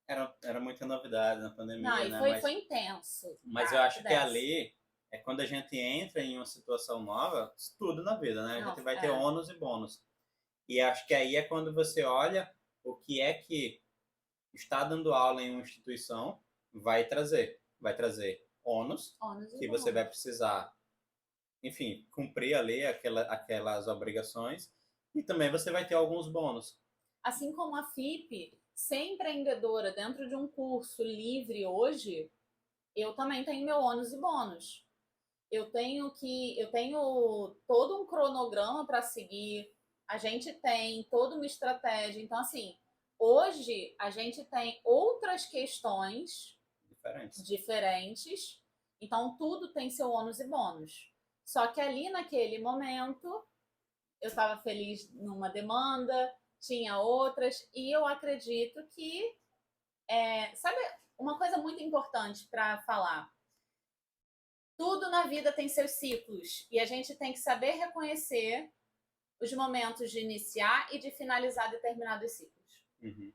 Speaker 2: Era muita novidade na pandemia,
Speaker 1: não, e
Speaker 2: né?
Speaker 1: Foi intenso.
Speaker 2: Mas eu acho que ali é quando a gente entra em uma situação nova, tudo na vida, né? A gente vai ter ônus e bônus. E acho que aí é quando você olha o que é que estar dando aula em uma instituição vai trazer. Vai trazer ônus,
Speaker 1: Ônus e
Speaker 2: que você vai
Speaker 1: bônus.
Speaker 2: precisar, enfim, cumprir ali aquelas obrigações, e também você vai ter alguns bônus.
Speaker 1: Assim como a FIP, ser empreendedora dentro de um curso livre hoje, eu também tenho meu ônus e bônus. Eu tenho todo um cronograma para seguir. A gente tem toda uma estratégia. Então, assim, hoje a gente tem outras questões diferentes. Então, tudo tem seu ônus e bônus. Só que ali naquele momento, eu estava feliz numa demanda, tinha outras, e eu acredito que. Sabe uma coisa muito importante para falar? Tudo na vida tem seus ciclos e a gente tem que saber reconhecer os momentos de iniciar e de finalizar determinados ciclos.
Speaker 2: Uhum.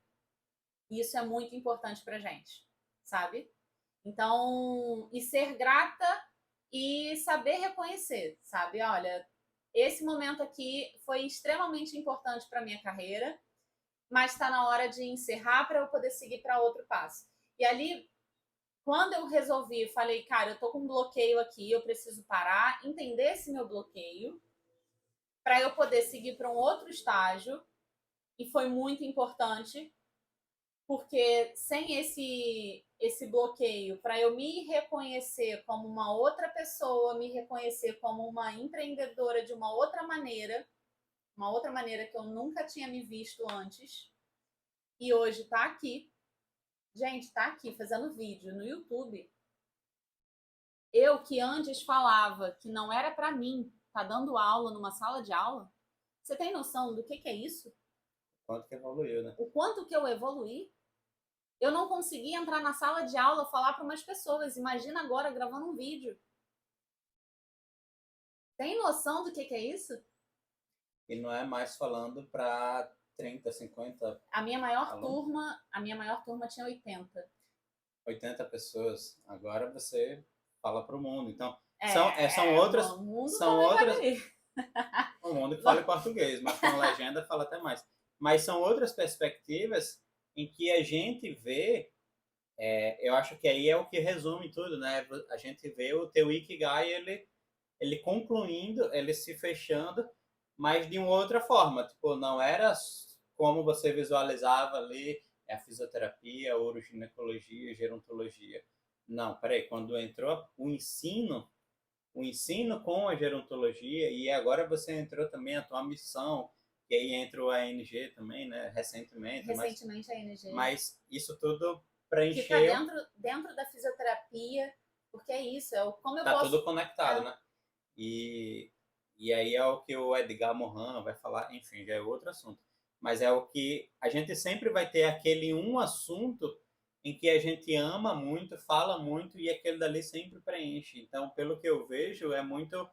Speaker 1: Isso é muito importante pra gente, sabe? Então, e ser grata e saber reconhecer, sabe? Olha, esse momento aqui foi extremamente importante para minha carreira, mas está na hora de encerrar para eu poder seguir para outro passo. E ali, quando eu resolvi, falei, cara, eu tô com um bloqueio aqui, eu preciso parar, entender esse meu bloqueio, para eu poder seguir para um outro estágio. E foi muito importante, porque sem esse bloqueio, para eu me reconhecer como uma outra pessoa, me reconhecer como uma empreendedora de uma outra maneira que eu nunca tinha me visto antes, e hoje está aqui. Gente, está aqui fazendo vídeo no YouTube. Eu que antes falava que não era para mim estar dando aula numa sala de aula, você tem noção do que é isso?
Speaker 2: Quanto que evoluiu, né?
Speaker 1: O quanto que eu evoluí? Eu não conseguia entrar na sala de aula falar para umas pessoas. Imagina agora gravando um vídeo. Tem noção do que é isso?
Speaker 2: E não é mais falando para 30, 50.
Speaker 1: A minha maior turma tinha 80.
Speaker 2: 80 pessoas. Agora você fala para o mundo. Então,
Speaker 1: são
Speaker 2: outras.
Speaker 1: O mundo
Speaker 2: são outras. O mundo que fala em português, mas com legenda fala até mais. Mas são outras perspectivas em que a gente vê. Eu acho que aí é o que resume tudo, né? A gente vê o teu Ikigai, ele concluindo, ele se fechando, mas de uma outra forma. Tipo, não era como você visualizava ali a fisioterapia, a uroginecologia, a gerontologia. Não, peraí, quando entrou o ensino com a gerontologia, e agora você entrou também a tua missão, que aí entrou a ANG também, né? Recentemente
Speaker 1: a ANG.
Speaker 2: Mas isso tudo preencheu.
Speaker 1: Fica dentro da fisioterapia, porque é isso, como eu
Speaker 2: tá
Speaker 1: posso...
Speaker 2: tudo conectado, né? E aí é o que o Edgar Morin vai falar, enfim, já é outro assunto. Mas é o que a gente sempre vai ter aquele um assunto em que a gente ama muito, fala muito e aquele dali sempre preenche. Então, pelo que eu vejo, é muito...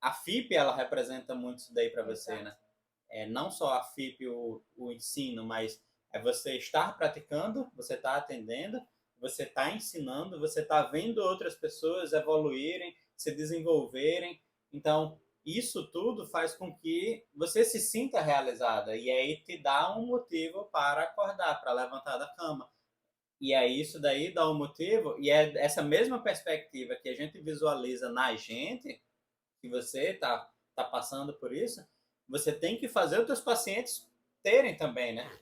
Speaker 2: a FIP, ela representa muito isso daí para você, né? Não só a FIP, o ensino, mas é você estar praticando, você está atendendo, você está ensinando, você está vendo outras pessoas evoluírem, se desenvolverem. Então, isso tudo faz com que você se sinta realizada e aí te dá um motivo para acordar, para levantar da cama. E aí isso daí dá um motivo, e é essa mesma perspectiva que a gente visualiza na gente, que você tá passando por isso, você tem que fazer os teus pacientes terem também, né?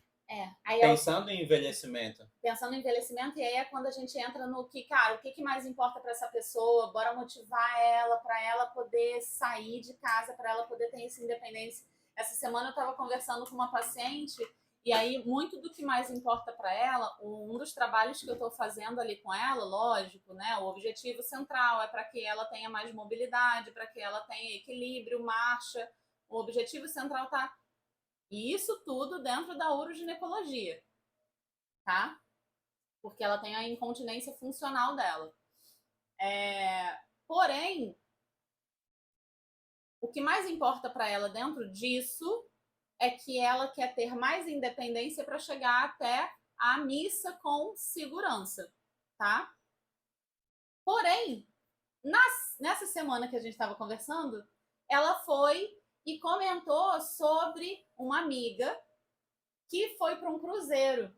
Speaker 2: Pensando em envelhecimento.
Speaker 1: Pensando em envelhecimento, e aí é quando a gente entra no que, cara, o que mais importa para essa pessoa, bora motivar ela, para ela poder sair de casa, para ela poder ter essa independência. Essa semana eu estava conversando com uma paciente, e aí muito do que mais importa para ela, um dos trabalhos que eu estou fazendo ali com ela, lógico, né, o objetivo central é para que ela tenha mais mobilidade, para que ela tenha equilíbrio, marcha, o objetivo central tá... E isso tudo dentro da uroginecologia, tá? Porque ela tem a incontinência funcional dela. Porém, o que mais importa para ela dentro disso é que ela quer ter mais independência para chegar até a missa com segurança, tá? Porém, nessa semana que a gente estava conversando, ela foi e comentou sobre uma amiga que foi para um cruzeiro.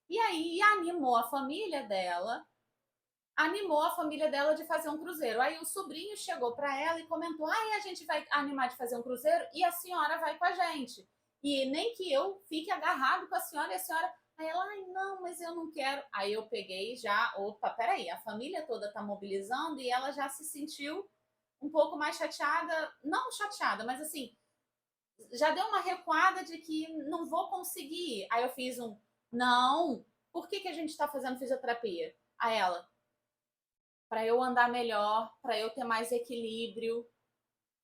Speaker 1: E aí animou a família dela de fazer um cruzeiro. Aí o sobrinho chegou para ela e comentou: ai, a gente vai animar de fazer um cruzeiro e a senhora vai com a gente. E nem que eu fique agarrado com a senhora, e a senhora. Aí ela, ai, não, mas eu não quero. Aí eu peguei já, opa, peraí, a família toda tá mobilizando e ela já se sentiu um pouco mais chateada, não chateada, mas assim, já deu uma recuada de que não vou conseguir. Aí eu fiz um, não, por que a gente está fazendo fisioterapia? A ela, para eu andar melhor, para eu ter mais equilíbrio.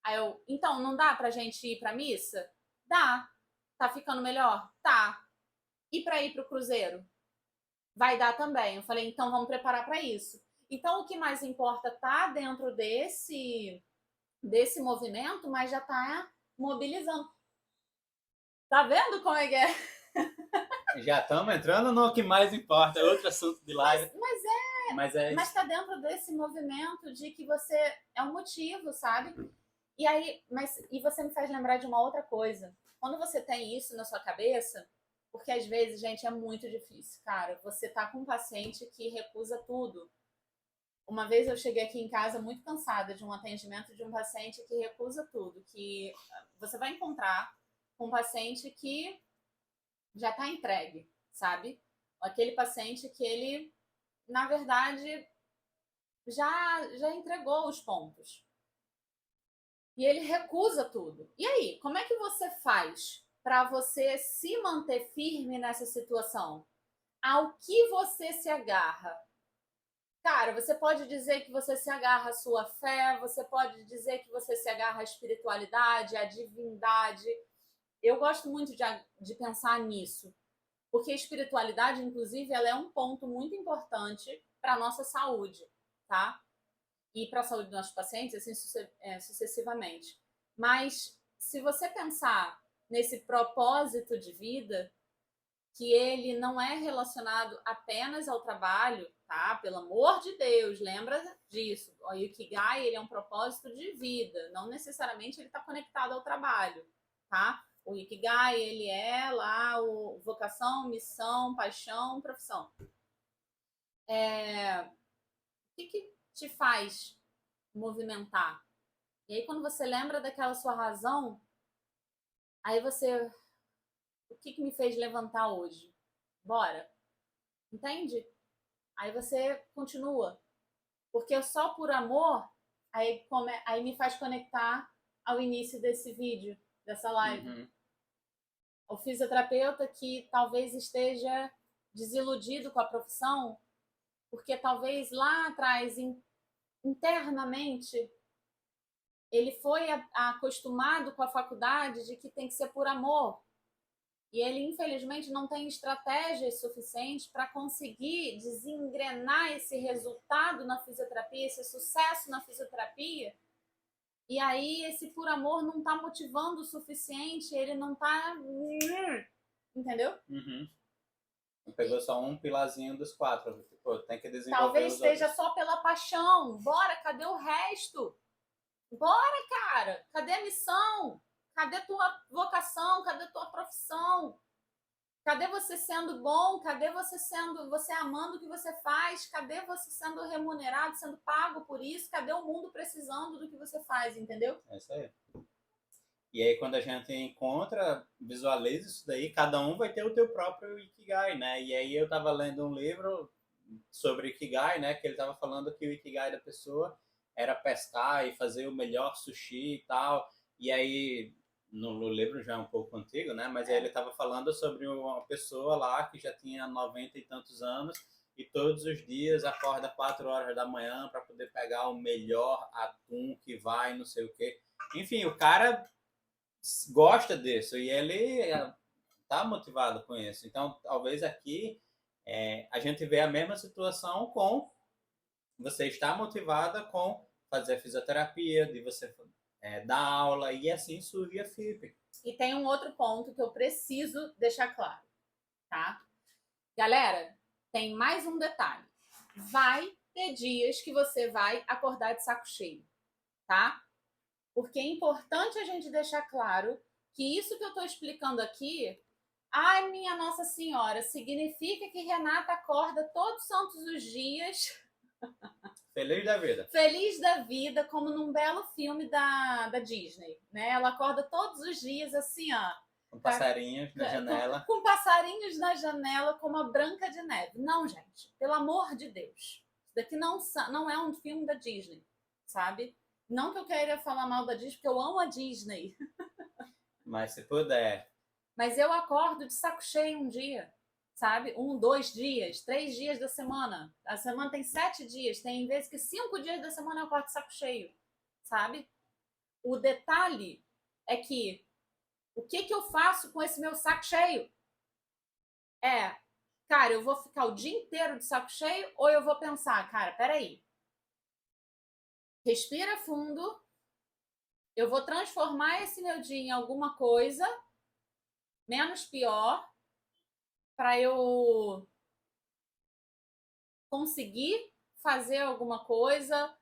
Speaker 1: Aí eu, então, não dá pra gente ir pra missa? Dá. Tá ficando melhor? Tá. E para ir pro cruzeiro? Vai dar também. Eu falei, então vamos preparar para isso. Então, o que mais importa tá dentro desse movimento, mas já tá mobilizando. Tá vendo como é que é?
Speaker 2: Já estamos entrando no que mais importa, outro assunto de live.
Speaker 1: Mas tá dentro desse movimento de que você é um motivo, sabe? E aí, e você me faz lembrar de uma outra coisa. Quando você tem isso na sua cabeça, porque às vezes, gente, é muito difícil, cara. Você tá com um paciente que recusa tudo. Uma vez eu cheguei aqui em casa muito cansada de um atendimento de um paciente que recusa tudo, que você vai encontrar um paciente que já está entregue, sabe? Aquele paciente que ele, na verdade, já entregou os pontos. E ele recusa tudo. E aí, como é que você faz para você se manter firme nessa situação? Ao que você se agarra? Cara, você pode dizer que você se agarra à sua fé, você pode dizer que você se agarra à espiritualidade, à divindade. Eu gosto muito de pensar nisso, porque a espiritualidade, inclusive, ela é um ponto muito importante para a nossa saúde, tá? E para a saúde dos nossos pacientes, assim sucessivamente. Mas se você pensar nesse propósito de vida, que ele não é relacionado apenas ao trabalho, tá? Pelo amor de Deus, lembra disso. O Ikigai, ele é um propósito de vida, não necessariamente ele está conectado ao trabalho, tá? O Ikigai, ele é lá o vocação, missão, paixão, profissão. O que te faz movimentar? E aí, quando você lembra daquela sua razão, aí você... O que me fez levantar hoje? Bora. Entende? Aí você continua. Porque só por amor, aí me faz conectar ao início desse vídeo, dessa live.
Speaker 2: Uhum.
Speaker 1: O fisioterapeuta que talvez esteja desiludido com a profissão, porque talvez lá atrás, internamente, ele foi acostumado com a faculdade de que tem que ser por amor. E ele, infelizmente, não tem estratégias suficientes para conseguir desengrenar esse resultado na fisioterapia, esse sucesso na fisioterapia. E aí, esse por amor não está motivando o suficiente, ele não está... Entendeu?
Speaker 2: Uhum. Pegou só um pilarzinho dos 4. Pô, tem que desenvolver.
Speaker 1: Talvez esteja só pela paixão. Bora, cadê o resto? Bora, cara! Cadê a missão? Cadê tua vocação? Cadê tua profissão? Cadê você sendo bom? Cadê você amando o que você faz? Cadê você sendo remunerado, sendo pago por isso? Cadê o mundo precisando do que você faz, entendeu?
Speaker 2: É isso aí. E aí, quando a gente encontra, visualiza isso daí, cada um vai ter o teu próprio Ikigai, né? E aí eu tava lendo um livro sobre Ikigai, né? Que ele tava falando que o Ikigai da pessoa era pescar e fazer o melhor sushi e tal. E aí, no livro já é um pouco antigo, né? Mas aí ele tava falando sobre uma pessoa lá que já tinha 90 e tantos anos e todos os dias acorda 4 horas da manhã para poder pegar o melhor atum que vai, não sei o quê. Enfim, o cara gosta disso e ele está motivado com isso. Então, talvez aqui a gente vê a mesma situação com você estar motivada com fazer fisioterapia, de você dar aula e assim surge a FIP.
Speaker 1: E tem um outro ponto que eu preciso deixar claro, tá? Galera, tem mais um detalhe. Vai ter dias que você vai acordar de saco cheio, tá? Porque é importante a gente deixar claro que isso que eu estou explicando aqui, ai, minha Nossa Senhora, significa que Renata acorda todos os santos os dias
Speaker 2: Feliz da vida.
Speaker 1: feliz da vida, como num belo filme da Disney, né? Ela acorda todos os dias assim, ó.
Speaker 2: Com passarinhos na janela.
Speaker 1: Com passarinhos na janela, como a Branca de Neve. Não, gente, pelo amor de Deus. Isso daqui não é um filme da Disney, sabe? Não que eu queira falar mal da Disney, porque eu amo a Disney.
Speaker 2: Mas se puder.
Speaker 1: Mas eu acordo de saco cheio um dia, sabe? 1, 2 dias, 3 dias da semana. A semana tem 7 dias, tem vezes que 5 dias da semana eu acordo de saco cheio, sabe? O detalhe é que o que eu faço com esse meu saco cheio? Cara, eu vou ficar o dia inteiro de saco cheio ou eu vou pensar, cara, peraí. Respira fundo, eu vou transformar esse meu dia em alguma coisa menos pior para eu conseguir fazer alguma coisa.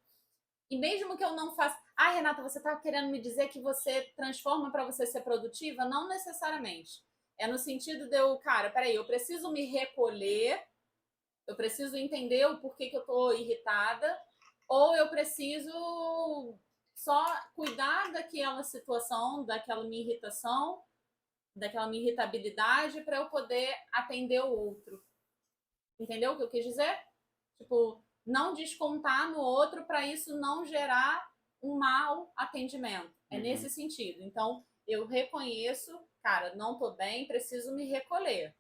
Speaker 1: E mesmo que eu não faça. Ah, Renata, você está querendo me dizer que você transforma para você ser produtiva? Não necessariamente. É no sentido de eu, cara, peraí, eu preciso me recolher, eu preciso entender o porquê que eu tô irritada, ou eu preciso só cuidar daquela situação, daquela minha irritação, daquela minha irritabilidade para eu poder atender o outro. Entendeu o que eu quis dizer? Tipo, não descontar no outro para isso não gerar um mau atendimento. É nesse sentido. Então, eu reconheço, cara, não tô bem, preciso me recolher.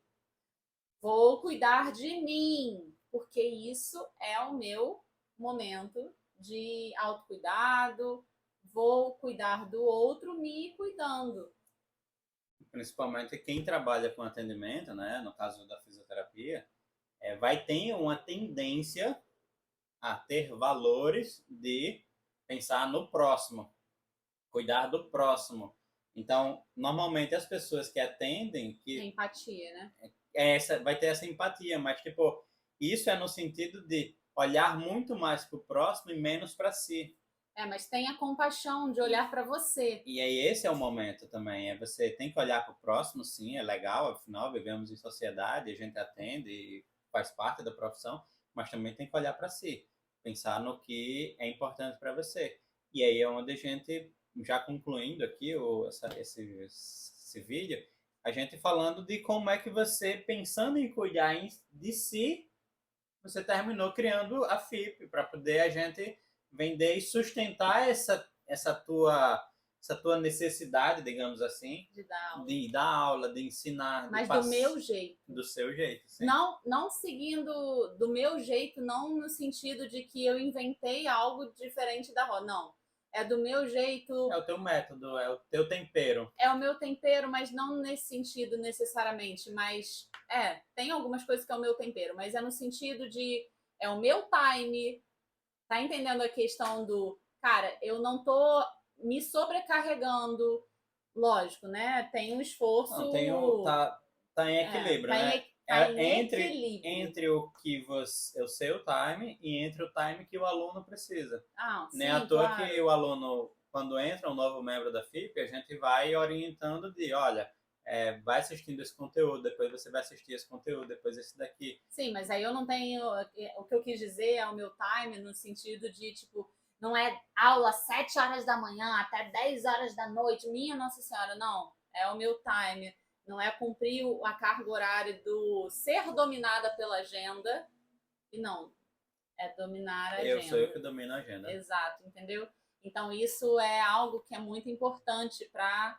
Speaker 1: Vou cuidar de mim, porque isso é o meu momento de autocuidado. Vou cuidar do outro me cuidando.
Speaker 2: Principalmente quem trabalha com atendimento, né? No caso da fisioterapia, vai ter uma tendência a ter valores de pensar no próximo, cuidar do próximo. Então, normalmente as pessoas que atendem que
Speaker 1: empatia, né?
Speaker 2: Vai ter essa empatia, mas tipo, isso é no sentido de olhar muito mais para o próximo e menos para si.
Speaker 1: Mas tenha compaixão de olhar para você.
Speaker 2: E aí esse é o momento também, você tem que olhar para o próximo, sim, é legal, afinal vivemos em sociedade, a gente atende e faz parte da profissão, mas também tem que olhar para si, pensar no que é importante para você. E aí é onde a gente, já concluindo aqui esse vídeo, a gente falando de como é que você, pensando em cuidar de si, você terminou criando a FIP, para poder a gente vender e sustentar essa tua necessidade, digamos assim,
Speaker 1: de dar aula,
Speaker 2: de ensinar,
Speaker 1: mas do meu jeito.
Speaker 2: Do seu jeito, sim.
Speaker 1: Não seguindo do meu jeito, não no sentido de que eu inventei algo diferente da roda, não. É do meu jeito.
Speaker 2: É o teu método, é o teu tempero.
Speaker 1: É o meu tempero, mas não nesse sentido necessariamente. Mas tem algumas coisas que é o meu tempero, mas é no sentido de é o meu time. Tá entendendo a questão do, cara, eu não tô me sobrecarregando, lógico, né? Tem um esforço.
Speaker 2: Não, tá em equilíbrio, né? Entre o que o seu time e entre o time que o aluno precisa. Nem à toa que o aluno, quando entra um novo membro da FIP, a gente vai orientando de, olha, vai assistindo esse conteúdo, depois você vai assistir esse conteúdo, depois esse daqui.
Speaker 1: Sim, mas aí eu não tenho. O que eu quis dizer é o meu time no sentido de, tipo, não é aula 7 horas da manhã até 10 horas da noite, minha Nossa Senhora, não. É o meu time. Não é cumprir a carga horária do ser dominada pela agenda. E não, é dominar a agenda.
Speaker 2: Sou eu que domino a agenda.
Speaker 1: Exato, entendeu? Então isso é algo que é muito importante para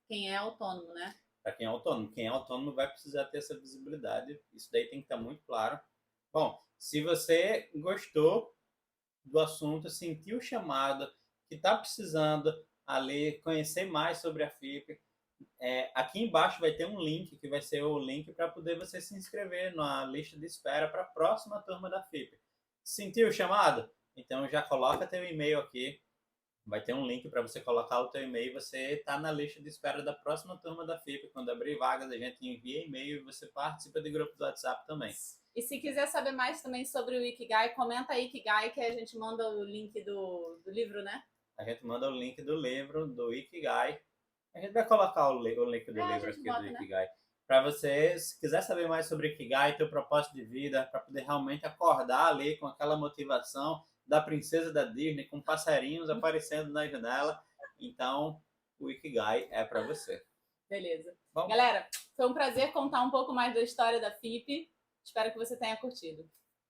Speaker 1: quem é autônomo, né?
Speaker 2: Para quem é autônomo vai precisar ter essa visibilidade. Isso daí tem que estar muito claro. Bom, se você gostou do assunto, sentiu o chamado, que está precisando ali conhecer mais sobre a FIP, aqui embaixo vai ter um link, que vai ser o link para poder você se inscrever na lista de espera para a próxima turma da FIP. Sentiu o chamado? Então já coloca teu e-mail aqui. Vai ter um link para você colocar o teu e-mail. Você está na lista de espera da próxima turma da FIP. Quando abrir vagas, a gente envia e-mail e você participa de grupos do WhatsApp também.
Speaker 1: E se quiser saber mais também sobre o Ikigai, comenta aí Ikigai que a gente manda o link do livro, né?
Speaker 2: a gente manda o link do livro, do Ikigai. A gente vai colocar o link do livro aqui do Ikigai. Né? Para você, se quiser saber mais sobre Ikigai, teu propósito de vida, para poder realmente acordar ali com aquela motivação da princesa da Disney, com passarinhos aparecendo na janela. Então, o Ikigai é para você.
Speaker 1: Beleza. Bom, galera, foi um prazer contar um pouco mais da história da FIP. Espero que você tenha curtido.